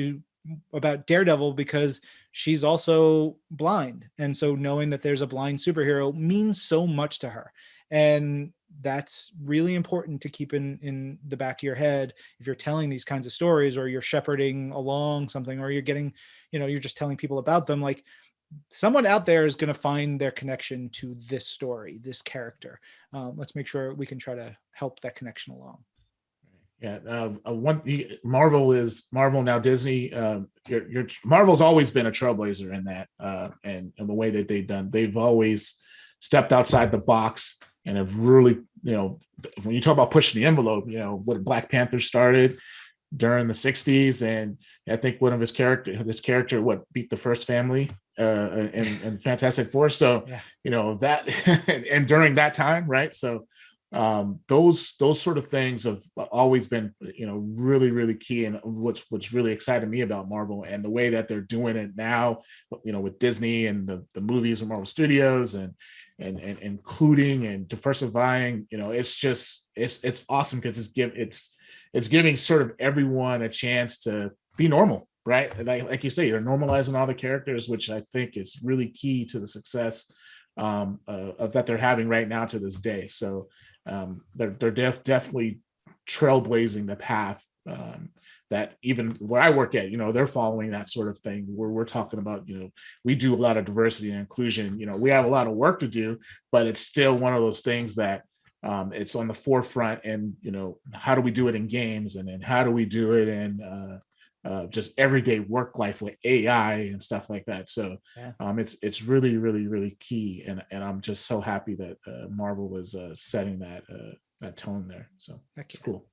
about Daredevil because she's also blind. And so knowing that there's a blind superhero means so much to her. And that's really important to keep in the back of your head if you're telling these kinds of stories, or you're shepherding along something, or you're getting, you're just telling people about them. Like, someone out there is going to find their connection to this story, this character. Let's make sure we can try to help that connection along. Yeah, Marvel now Disney. Marvel's always been a trailblazer in that, and the way that they've always stepped outside the box and have really, when you talk about pushing the envelope, what Black Panther started during the 60s, and I think one of this character beat the first family in Fantastic Four. So that and during that time, right? So those sort of things have always been really, really key, and what's really excited me about Marvel and the way that they're doing it now, with Disney and the movies and Marvel Studios and including and diversifying, it's awesome because it's giving sort of everyone a chance to be normal, right? Like you say, you're normalizing all the characters, which I think is really key to the success of that they're having right now to this day. So they're definitely trailblazing the path that even where I work at, they're following that sort of thing where we're talking about, we do a lot of diversity and inclusion. We have a lot of work to do, but it's still one of those things that it's on the forefront. And, how do we do it in games, and then how do we do it in just everyday work life with AI and stuff like that. So it's really, really, really key. And I'm just so happy that Marvel is setting that tone there. So it's cool.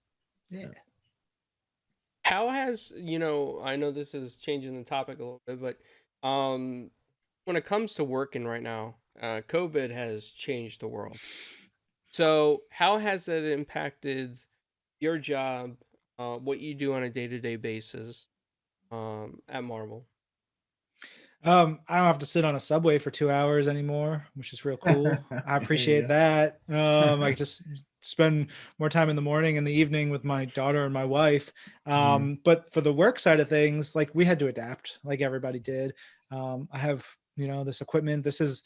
Yeah. How has, I know this is changing the topic a little bit, but when it comes to working right now, COVID has changed the world. So how has that impacted your job, what you do on a day-to-day basis at Marvel? I don't have to sit on a subway for 2 hours anymore, which is real cool. I appreciate that. I just spend more time in the morning and the evening with my daughter and my wife. But for the work side of things, like, we had to adapt like everybody did. I have, this equipment. This is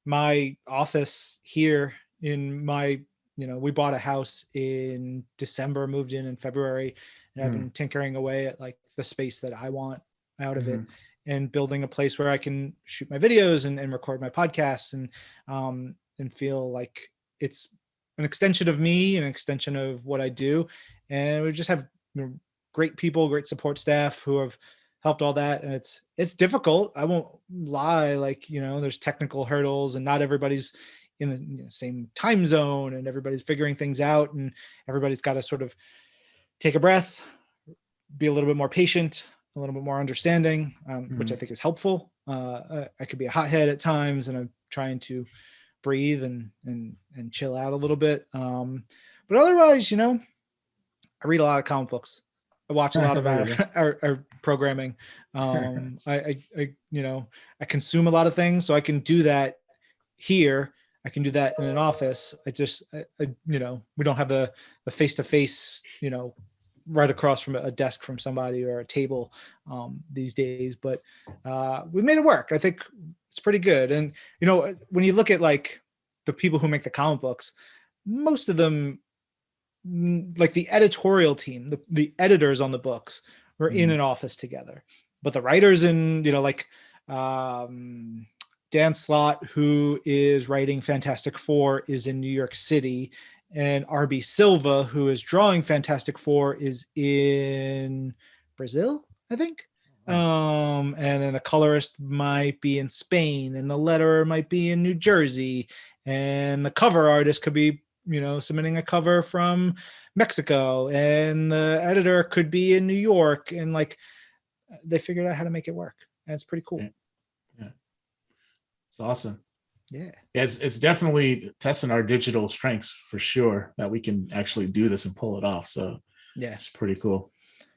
my office here in my, we bought a house in December, moved in February, and I've been tinkering away at like the space that I want out of it, and building a place where I can shoot my videos and record my podcasts and feel like it's an extension of me, an extension of what I do. And we just have great people, great support staff who have helped all that. And it's difficult. I won't lie. Like, there's technical hurdles, and not everybody's in the same time zone, and everybody's figuring things out, and everybody's got to sort of take a breath, be a little bit more patient, a little bit more understanding, which I think is helpful. I could be a hothead at times, and I'm trying to breathe and chill out a little bit. But otherwise, I read a lot of comic books. I watch a lot of our programming. I consume a lot of things, so I can do that here. I can do that in an office. We don't have the face-to-face, right across from a desk from somebody or a table these days, but we made it work. I think it's pretty good. And, when you look at like the people who make the comic books, most of them, like the editorial team, the editors on the books were in an office together, but the writers and, Dan Slott, who is writing Fantastic Four, is in New York City, and RB Silva, who is drawing Fantastic Four, is in Brazil, I think. And then the colorist might be in Spain, and the letterer might be in New Jersey, and the cover artist could be, submitting a cover from Mexico, and the editor could be in New York, and like they figured out how to make it work. And it's pretty cool. Yeah. It's awesome. Yeah. It's definitely testing our digital strengths for sure that we can actually do this and pull it off. So yeah, it's pretty cool.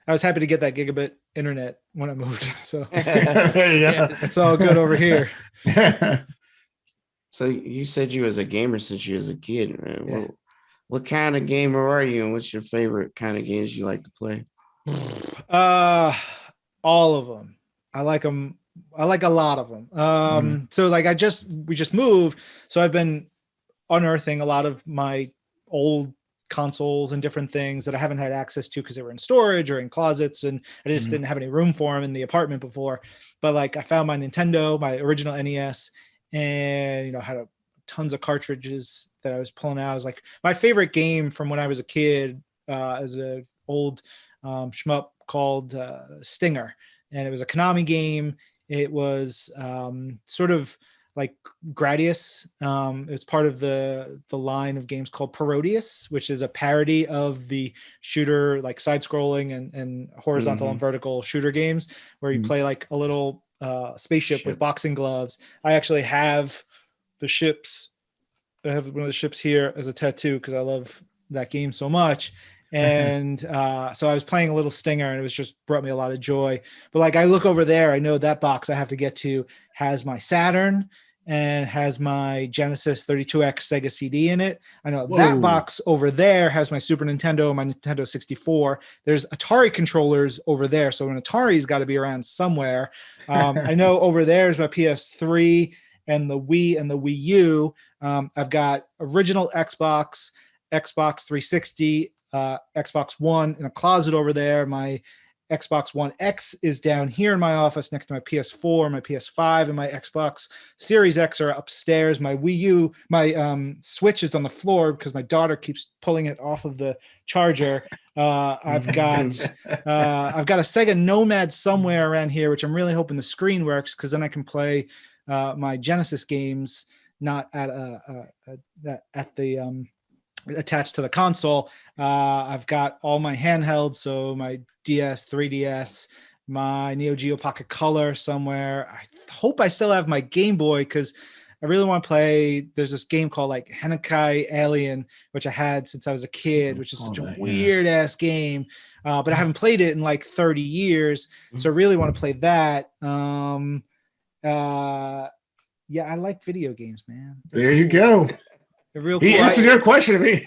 I was happy to get that gigabit internet when I moved. So yeah, it's all good over here. So you said you was a gamer since you was a kid. Man. Yeah. What kind of gamer are you, and what's your favorite kind of games you like to play? All of them. I like them. I like a lot of them. So like we just moved. So I've been unearthing a lot of my old consoles and different things that I haven't had access to because they were in storage or in closets, and I just didn't have any room for them in the apartment before. But like I found my Nintendo, my original NES, and had tons of cartridges that I was pulling out. I was like, my favorite game from when I was a kid, as a old shmup called Stinger, and it was a Konami game. It was sort of like Gradius. It's part of the line of games called Parodius, which is a parody of the shooter, like side-scrolling and horizontal and vertical shooter games, where you play like a little spaceship with boxing gloves. I actually have the ships. I have one of the ships here as a tattoo because I love that game so much. And so I was playing a little Stinger, and it was just brought me a lot of joy. But like I look over there, I know that box I have to get to has my Saturn and has my Genesis 32X Sega CD in it. I know that box over there has my Super Nintendo, my Nintendo 64. There's Atari controllers over there, so an Atari's got to be around somewhere. I know over there is my PS3 and the Wii and the Wii U. I've got original Xbox 360, Xbox One in a closet over there. My Xbox One X is down here in my office next to my PS4, my PS5, and my Xbox Series X are upstairs. My Wii U, my Switch is on the floor because my daughter keeps pulling it off of the charger. I've got a Sega Nomad somewhere around here, which I'm really hoping the screen works because then I can play my Genesis games not at the attached to the console. I've got all my handhelds, so my DS, 3DS, my Neo Geo Pocket Color somewhere. I hope I still have my Game Boy because I really want to play. There's this game called like Henkai Alien, which I had since I was a kid, which is such a weird ass game. But I haven't played it in like 30 years. So I really want to play that. Yeah, I like video games, man. There you go. He answered your question. We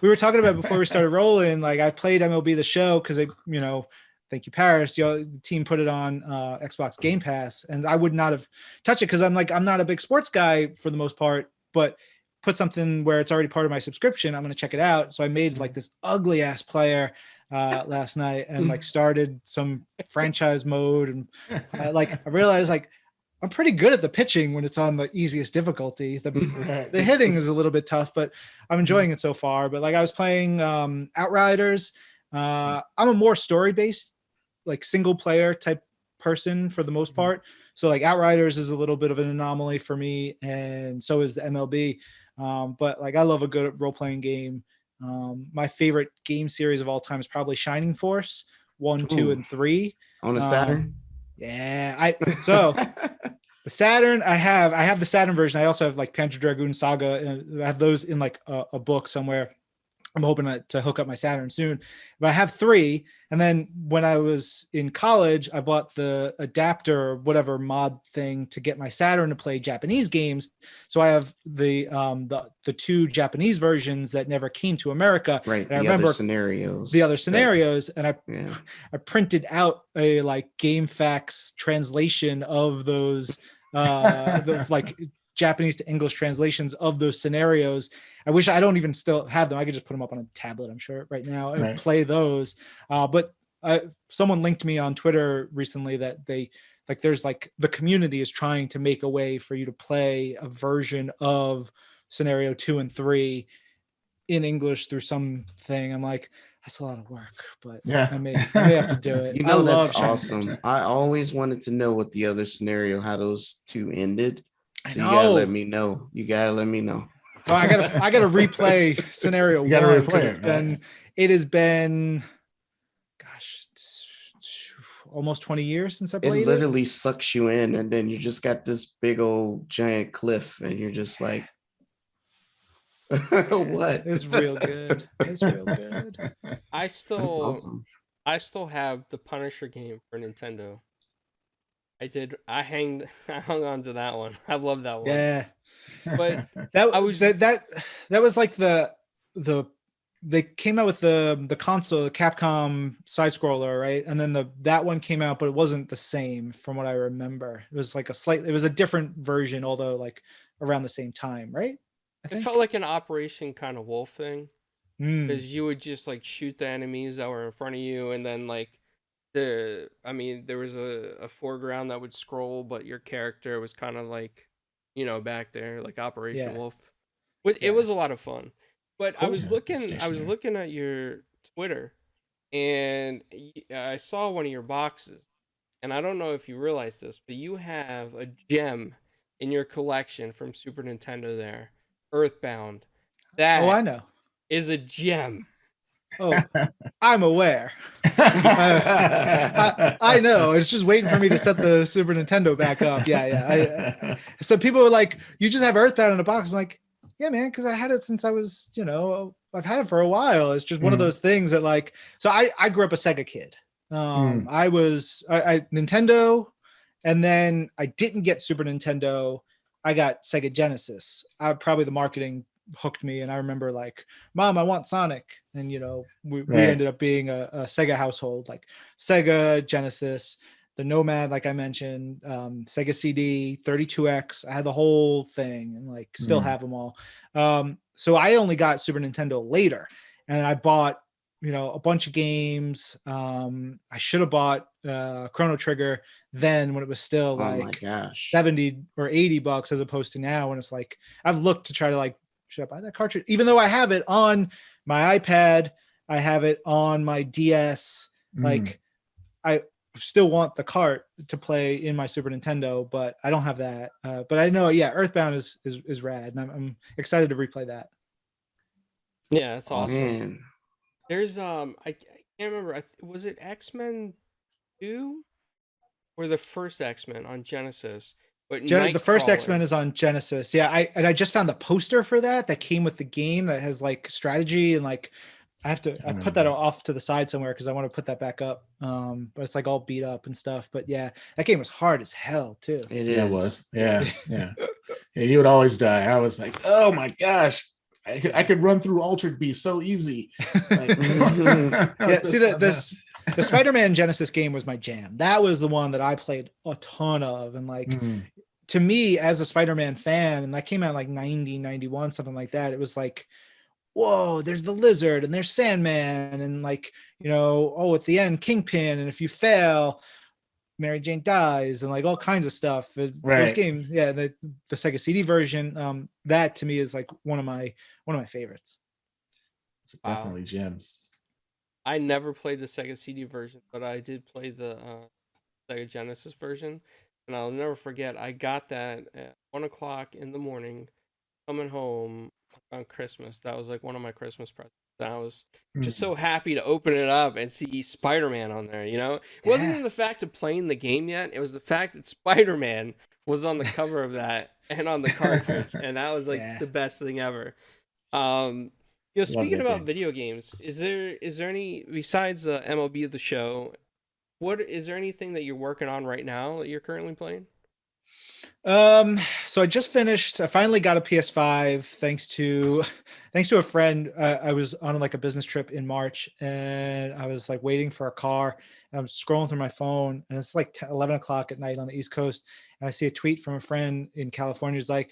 were talking about before we started rolling. Like I played MLB The Show because thank you, Paris. The team put it on Xbox Game Pass, and I would not have touched it because I'm not a big sports guy for the most part. But put something where it's already part of my subscription, I'm going to check it out. So I made like this ugly ass player last night and like started some franchise mode, and I realized like I'm pretty good at the pitching when it's on the easiest difficulty. The hitting is a little bit tough, but I'm enjoying it so far. But like I was playing Outriders. I'm a more story-based, like single player type person for the most part. So like Outriders is a little bit of an anomaly for me, and so is the MLB. But like I love a good role-playing game. My favorite game series of all time is probably Shining Force 1, 2, and 3 on the Saturn. Yeah, the Saturn, I have the Saturn version. I also have like Panzer Dragoon Saga, and I have those in like a book somewhere. I'm hoping to hook up my Saturn soon, but I have 3. And then when I was in college, I bought the adapter, whatever mod thing, to get my Saturn to play Japanese games. So I have the 2 Japanese versions that never came to America. Right. And I The remember other scenarios. and I Yeah. I printed out a like GameFAQs translation of those like Japanese to English translations of those scenarios. I wish I don't even still have them. I could just put them up on a tablet, I'm sure, right now and play those. But someone linked me on Twitter recently that they like there's like the community is trying to make a way for you to play a version of scenario 2 and 3 in English through something. I'm like, that's a lot of work, but I may have to do it. You I know, love that's Shining awesome. Force. I always wanted to know what the other scenario, how those 2 ended. I So know. you gotta let me know. You gotta let me know. Oh, I gotta replay scenario 1 because it has been gosh, almost 20 years since I It played literally sucks you in, and then you just got this big old giant cliff, and you're just like, what? It's real good. It's real good. I That's still awesome. I still have the Punisher game for Nintendo. I did. I hung on to that one. I love that one. Yeah. But that I was that was like the they came out with the console, the Capcom side scroller, right? And then that one came out, but it wasn't the same from what I remember. It was like it was a different version, although like around the same time, right? It felt like an Operation kind of Wolf thing. Mm. Because you would just like shoot the enemies that were in front of you, and then like there was a foreground that would scroll, but your character was kind of like, back there, like Operation Wolf. It was a lot of fun. But I was looking at your Twitter, and I saw one of your boxes, and I don't know if you realize this, but you have a gem in your collection from Super Nintendo there, Earthbound. That I know. is a gem. Oh, I'm aware. I know. It's just waiting for me to set the Super Nintendo back up. Yeah. So people were like, "You just have Earthbound in a box." I'm like, "Yeah, man, because I had it since I was, I've had it for a while. It's just one of those things that like." So I grew up a Sega kid. I was Nintendo, and then I didn't get Super Nintendo. I got Sega Genesis. Probably the marketing hooked me, and I remember like, Mom, I want Sonic, and we ended up being a Sega household, like Sega Genesis, the Nomad, like I mentioned, Sega CD, 32X. I had the whole thing, and like still have them all. So I only got Super Nintendo later, and I bought a bunch of games. I should have bought Chrono Trigger then, when it was still like 70 or $80 as opposed to now when it's like, I've looked to try to like, should I buy that cartridge? Even though I have it on my iPad, I have it on my DS. Like, I still want the cart to play in my Super Nintendo, but I don't have that. But I know, Earthbound is rad, and I'm excited to replay that. Yeah, that's awesome. Man. There's I can't remember. Was it XMen 2 or the first XMen on Genesis? But the first X-Men is on Genesis. Yeah, I just found the poster for that came with the game that has like strategy, and like I put that off to the side somewhere because I want to put that back up. But it's like all beat up and stuff. But yeah, that game was hard as hell too. It was. Yeah. You would always die. I was like, oh my gosh, I could run through Altered Beast so easy. Like, see the Spider-Man Genesis game was my jam. That was the one that I played a ton of, and like to me as a Spider-Man fan, and that came out like 90, 91, something like that. It was like, whoa, there's the Lizard and there's Sandman, and like, at the end, Kingpin, and if you fail, Mary Jane dies, and like all kinds of stuff. Those games, the Sega CD version, that to me is like one of my favorites. It's definitely gems. I never played the Sega CD version, but I did play the Sega Genesis version, and I'll never forget. I got that at 1:00 in the morning, coming home on Christmas. That was like one of my Christmas presents. And I was just so happy to open it up and see Spider-Man on there. It wasn't even the fact of playing the game yet; it was the fact that Spider-Man was on the cover of that and on the cartridge, and that was like the best thing ever. You know, Love speaking that about game. video games, is there any besides MLB the Show? What is there anything that you're working on right now that you're currently playing? So I finally got a PS5 thanks to thanks to a friend. I was on like a business trip in March and I was like waiting for a car. I'm scrolling through my phone and it's like 11 o'clock at night on the East Coast. And I see a tweet from a friend in California who's like,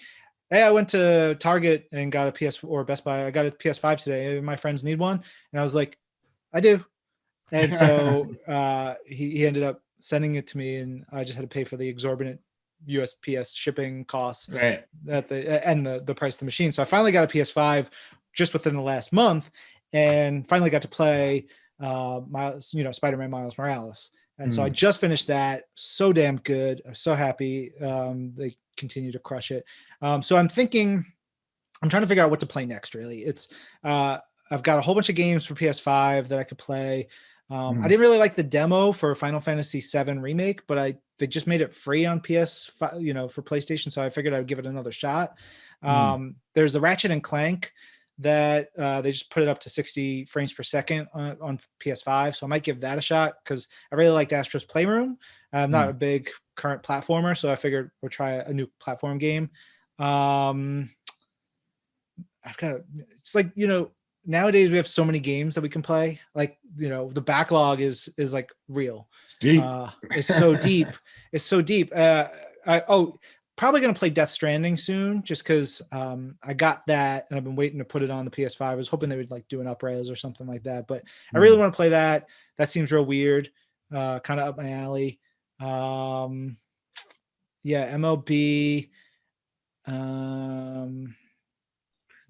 "Hey, I went to Target and got a PS or Best Buy. I got a PS5 today. My friends need one." And I was like, "I do." And so he ended up sending it to me, and I just had to pay for the exorbitant USPS shipping costs Right. and the price of the machine. So I finally got a PS5 just within the last month, and finally got to play Spider-Man Miles Morales. And so I just finished that. So damn good. I'm so happy. They continue to crush it. So I'm trying to figure out what to play next. Really, I've got a whole bunch of games for PS5 that I could play. I didn't really like the demo for Final Fantasy VII Remake, but they just made it free on PS5, for PlayStation. So I figured I'd give it another shot. There's the Ratchet and Clank that they just put it up to 60 frames per second on PS5. So I might give that a shot because I really liked Astro's Playroom. I'm not a big current platformer, so I figured we'll try a new platform game. It's like, nowadays we have so many games that we can play. Like, the backlog is like real. It's deep. It's so deep. It's so deep. Probably going to play Death Stranding soon just because I got that and I've been waiting to put it on the PS5. I was hoping they would like do an up-res or something like that, but I really want to play that. That seems real weird. Kind of up my alley. MLB.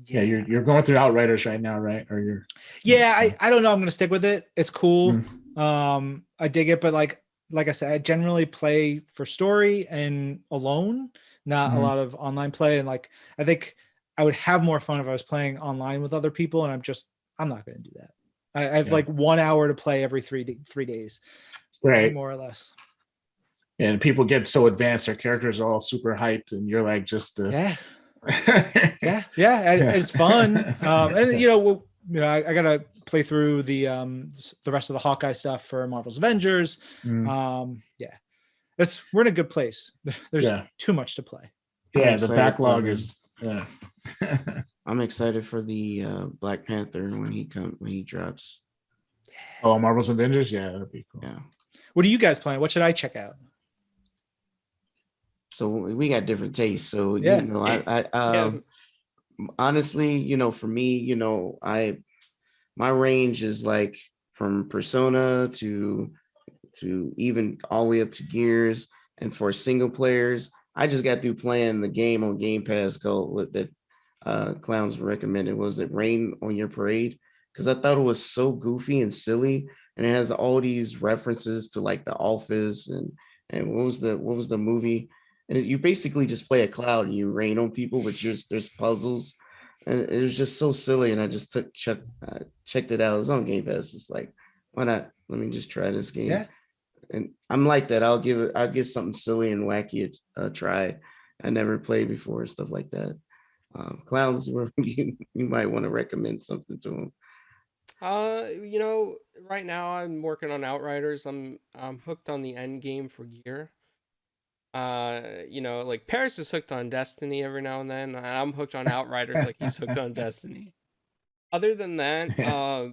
Yeah, you're going through Outriders right now, right? Or you're I don't know. I'm gonna stick with it. It's cool. I dig it, but like I said, I generally play for story and alone, not a lot of online play. And like I think I would have more fun if I was playing online with other people, and I'm not gonna do that. I have like 1 hour to play every 3 days. right. More or less. And people get so advanced, their characters are all super hyped, and you're like just yeah. It's fun. And I gotta play through the rest of the Hawkeye stuff for Marvel's Avengers. We're in a good place. There's too much to play. Yeah, the backlog is. Yeah. I'm excited for the Black Panther when he drops. Oh, Marvel's Avengers, yeah, that'd be cool. Yeah. What are you guys playing? What should I check out? So we got different tastes. So I honestly, for me, my range is like from Persona to even all the way up to Gears. And for single players, I just got through playing the game on Game Pass called that Clowns recommended. Was it Rain on Your Parade? Because I thought it was so goofy and silly, and it has all these references to like The Office and what was the movie? And you basically just play a cloud and you rain on people, but there's puzzles, and it was just so silly. And I just checked it out. It was on Game Pass. It's like, why not? Let me just try this game. Yeah. And I'm like that. I'll give something silly and wacky a try. I never played before, stuff like that. Clowns, you might want to recommend something to them. Right now I'm working on Outriders. I'm hooked on the end game for Gear. Like Paris is hooked on Destiny every now and then. I'm hooked on Outriders like he's hooked on Destiny. Other than that, I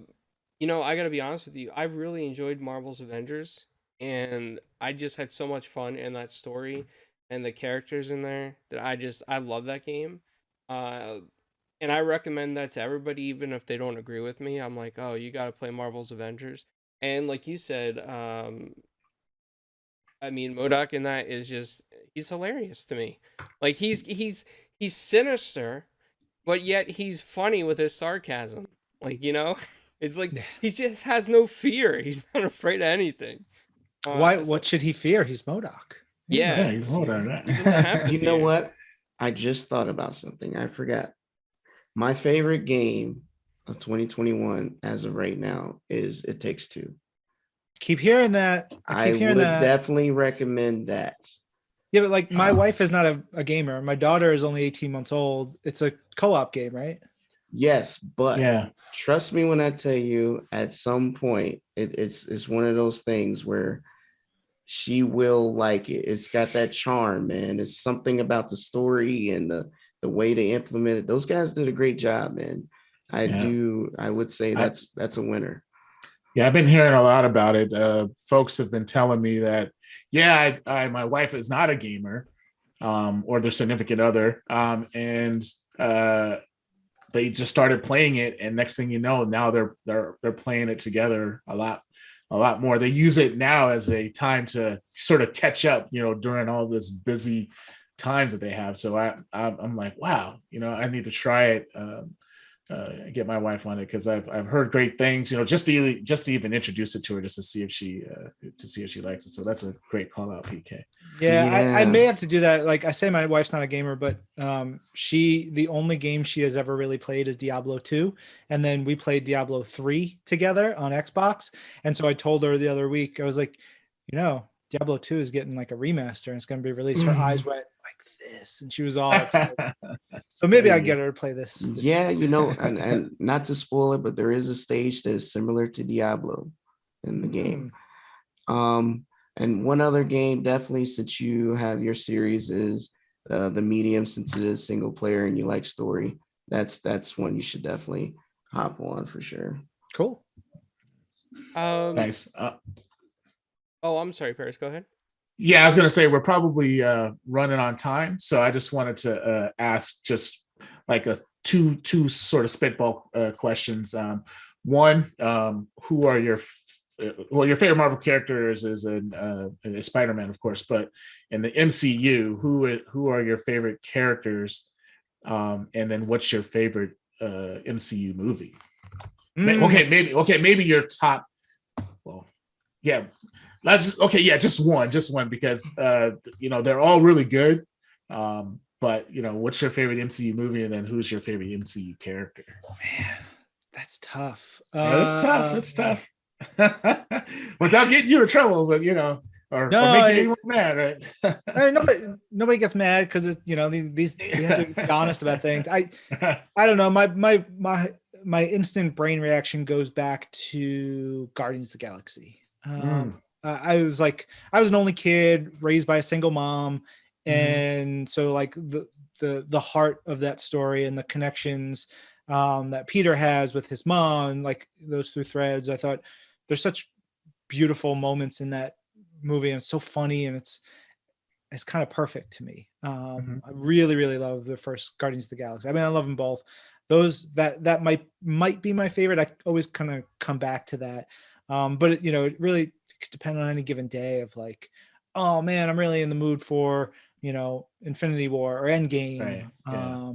gotta be honest with you, I really enjoyed Marvel's Avengers, and I just had so much fun in that story and the characters in there that I love that game. And I recommend that to everybody, even if they don't agree with me. I'm like, oh, you gotta play Marvel's Avengers. And like you said, Modoc in that is he's hilarious to me. Like he's sinister, but yet he's funny with his sarcasm. Like, it's like he just has no fear. He's not afraid of anything. What should he fear? He's Modoc. Yeah, he's Modoc. He doesn't have to You fear. know what? I just thought about something. I forgot. My favorite game of 2021 as of right now is It Takes Two. Keep hearing that. I would definitely recommend that. Yeah, but like my wife is not a gamer. My daughter is only 18 months old. It's a co-op game, right? Yes, but Yeah. trust me when I tell you, at some point, it's one of those things where she will like it. It's got that charm, man. It's something about the story and the way they implement it. Those guys did a great job, man. Yeah. I would say I, that's a winner. yeah, I've been hearing a lot about it. Folks have been telling me that, yeah, my wife is not a gamer, or their significant other, and they just started playing it, and next thing you know, now they're playing it together a lot more. They use it now as a time to sort of catch up, during all this busy times that they have. So I'm like, wow, I need to try it. Get my wife on it because I've heard great things, just to even introduce it to her, just to see if she likes it. So that's a great call out, PK. Yeah, I may Yeah. have to do that. Like I say, my wife's not a gamer, but the only game she has ever really played is Diablo 2. And then we played Diablo 3 together on Xbox. And so I told her the other week, I was like, Diablo 2 is getting like a remaster and it's going to be released. Her eyes went like this, and she was all excited. So maybe I get her to play this. Yeah, and not to spoil it, but there is a stage that is similar to Diablo in the game. And one other game, definitely, since you have your series, is the medium, since it is single player and you like story. That's one you should definitely hop on for sure. Cool. Nice. Oh, I'm sorry, Paris. Go ahead. Yeah, I was going to say we're probably running on time, so I just wanted to ask just like a two sort of spitball questions. One, who are your your favorite Marvel characters is in Spider-Man, of course, but in the MCU, who are your favorite characters, and then what's your favorite MCU movie? Maybe your top. Well, yeah. Just one because they're all really good. But what's your favorite MCU movie, and then who's your favorite MCU character? Man, that's tough. Yeah, it's tough. It's tough. Without getting you in trouble, but or making anyone mad, right? Nobody gets mad because these we have to be honest about things. I don't know. My instant brain reaction goes back to Guardians of the Galaxy. I was an only kid raised by a single mom, and so like the heart of that story and the connections that Peter has with his mom, and like those two threads, I thought there's such beautiful moments in that movie, and it's so funny, and it's kind of perfect to me. I really, really love the first Guardians of the Galaxy. I mean, I love them both. Those that might be my favorite. I always kind of come back to that. But it really could depend on any given day of like, oh man, I'm really in the mood for, Infinity War or Endgame, Right. Yeah.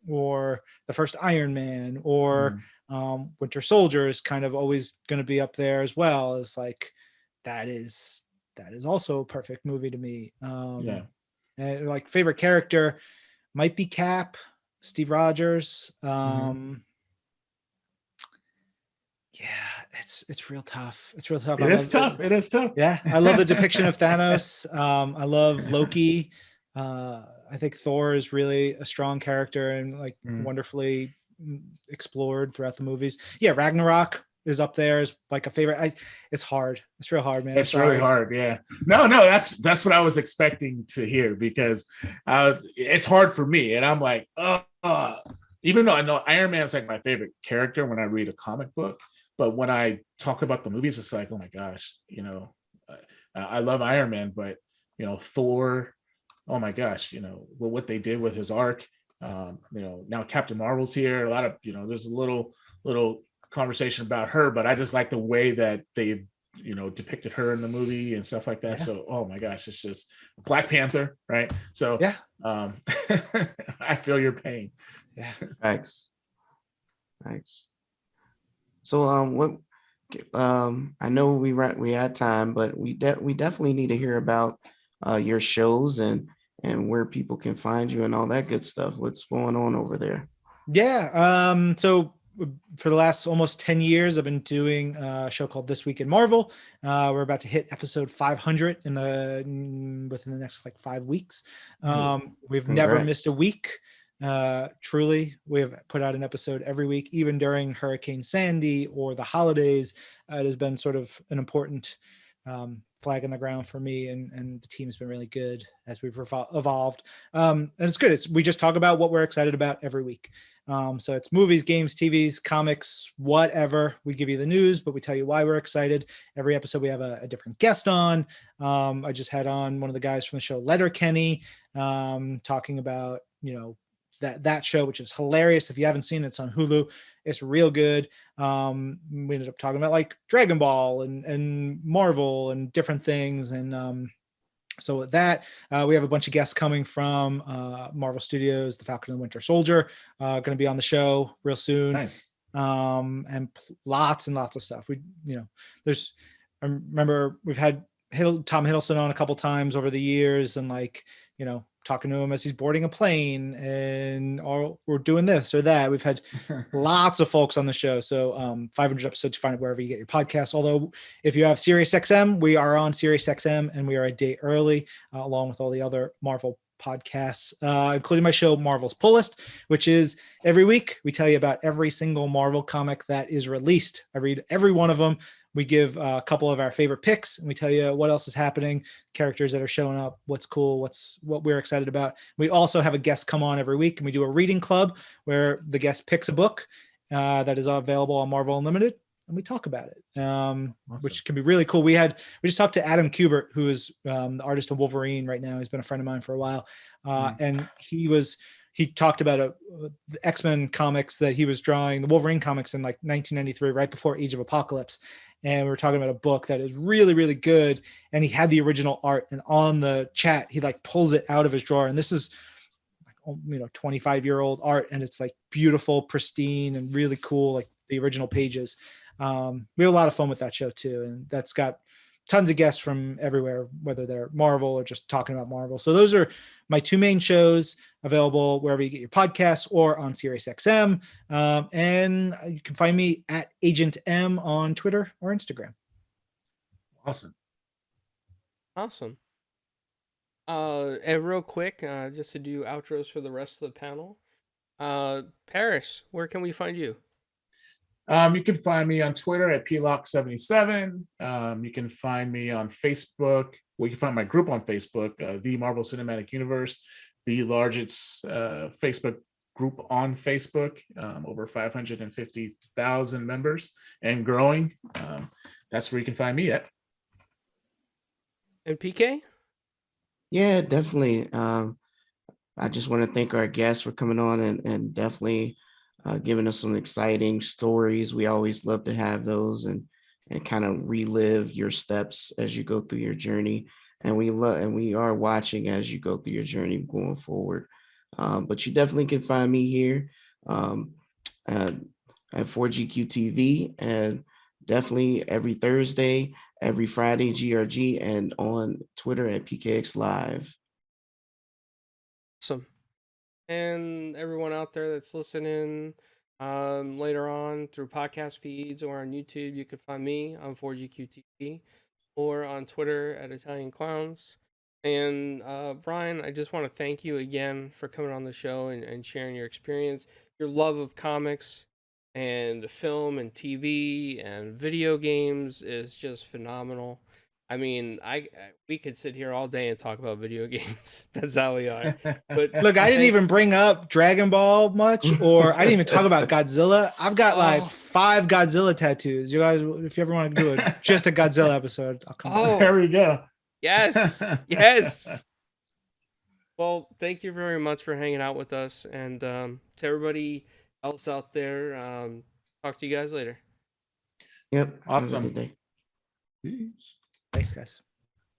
Or the first Iron Man, or Winter Soldier is kind of always going to be up there as well. As like, that is also a perfect movie to me. And like favorite character might be Cap, Steve Rogers. Yeah, it's real tough. It's real tough. It is tough. It is tough. Yeah, I love the depiction of Thanos. I love Loki. I think Thor is really a strong character and like wonderfully explored throughout the movies. Yeah, Ragnarok is up there as like a favorite. It's hard. It's real hard, man. It's really hard. Yeah. No, that's what I was expecting to hear, because it's hard for me, and I'm like, even though I know Iron Man is like my favorite character when I read a comic book, but when I talk about the movies, it's like, oh my gosh, I love Iron Man, but Thor, oh my gosh, what they did with his arc. Now Captain Marvel's here. A lot of there's a little conversation about her, but I just like the way that they depicted her in the movie and stuff like that. So oh my gosh, it's just Black Panther, right? So yeah, I feel your pain. Yeah, thanks. So what I know we had time, but we definitely need to hear about your shows and where people can find you and all that good stuff. What's going on over there? Yeah. So for the last almost 10 years, I've been doing a show called This Week in Marvel. We're about to hit episode 500 within the next like 5 weeks. We've never missed a week. Truly, we have put out an episode every week, even during Hurricane Sandy or the holidays. It has been sort of an important flag in the ground for me, and the team's been really good as we've evolved. And it's good. We just talk about what we're excited about every week. So it's movies, games, TVs, comics, whatever. We give you the news, but we tell you why we're excited. Every episode we have a different guest on. I just had on one of the guys from the show, Letterkenny, talking about, that show, which is hilarious. If you haven't seen it, it's on Hulu. It's real good. We ended up talking about like Dragon Ball and Marvel and different things. And so with that, we have a bunch of guests coming from Marvel Studios, The Falcon and the Winter Soldier, going to be on the show real soon. Nice. And lots and lots of stuff. I remember we've had Tom Hiddleston on a couple times over the years, and talking to him as he's boarding a plane, and we're doing this or that. We've had lots of folks on the show. So 500 episodes, you find it wherever you get your podcasts. Although if you have Sirius XM, we are on Sirius XM, and we are a day early, along with all the other Marvel podcasts, including my show, Marvel's Pull List, which is every week we tell you about every single Marvel comic that is released. I read every one of them. We give a couple of our favorite picks, and we tell you what else is happening, characters that are showing up, what's cool, what we're excited about. We also have a guest come on every week, and we do a reading club where the guest picks a book that is available on Marvel Unlimited, and we talk about it, awesome. Which can be really cool. We just talked to Adam Kubert, who is the artist of Wolverine right now. He's been a friend of mine for a while, and he talked about the XMen comics that he was drawing, the Wolverine comics in like 1993, right before Age of Apocalypse. And we were talking about a book that is really, really good. And he had the original art, and on the chat, he pulls it out of his drawer. And this is 25-year-old art. And it's beautiful, pristine, and really cool, like the original pages. We have a lot of fun with that show too. And that's got tons of guests from everywhere, whether they're Marvel or just talking about Marvel. So those are my two main shows, available wherever you get your podcasts or on Sirius XM. And you can find me at Agent M on Twitter or Instagram. Awesome. And real quick, just to do outros for the rest of the panel. Paris, where can we find you? You can find me on Twitter at plock77. You can find me on Facebook. Well, you can find my group on Facebook, the Marvel Cinematic Universe, the largest Facebook group on Facebook, over 550,000 members and growing. That's where you can find me at. And PK? Yeah, definitely. I just want to thank our guests for coming on and definitely giving us some exciting stories. We always love to have those and kind of relive your steps as you go through your journey. And we are watching as you go through your journey going forward. But you definitely can find me here at 4GQ TV, and definitely every Thursday, every Friday, GRG, and on Twitter at PKX Live. Awesome. And everyone out there that's listening later on through podcast feeds or on YouTube, you can find me on 4GQTV or on Twitter at Italian Clowns. And Brian, I just want to thank you again for coming on the show and sharing your experience, your love of comics and film and TV and video games is just phenomenal. I mean, we could sit here all day and talk about video games. That's how we are. But look, I didn't even bring up Dragon Ball much, or I didn't even talk about Godzilla. I've got 5 Godzilla tattoos. You guys, if you ever want to do just a Godzilla episode, I'll come. There we go. Yes, yes. Well, thank you very much for hanging out with us, and to everybody else out there, talk to you guys later. Yep. Awesome. Have a good day. Peace. Thanks, guys.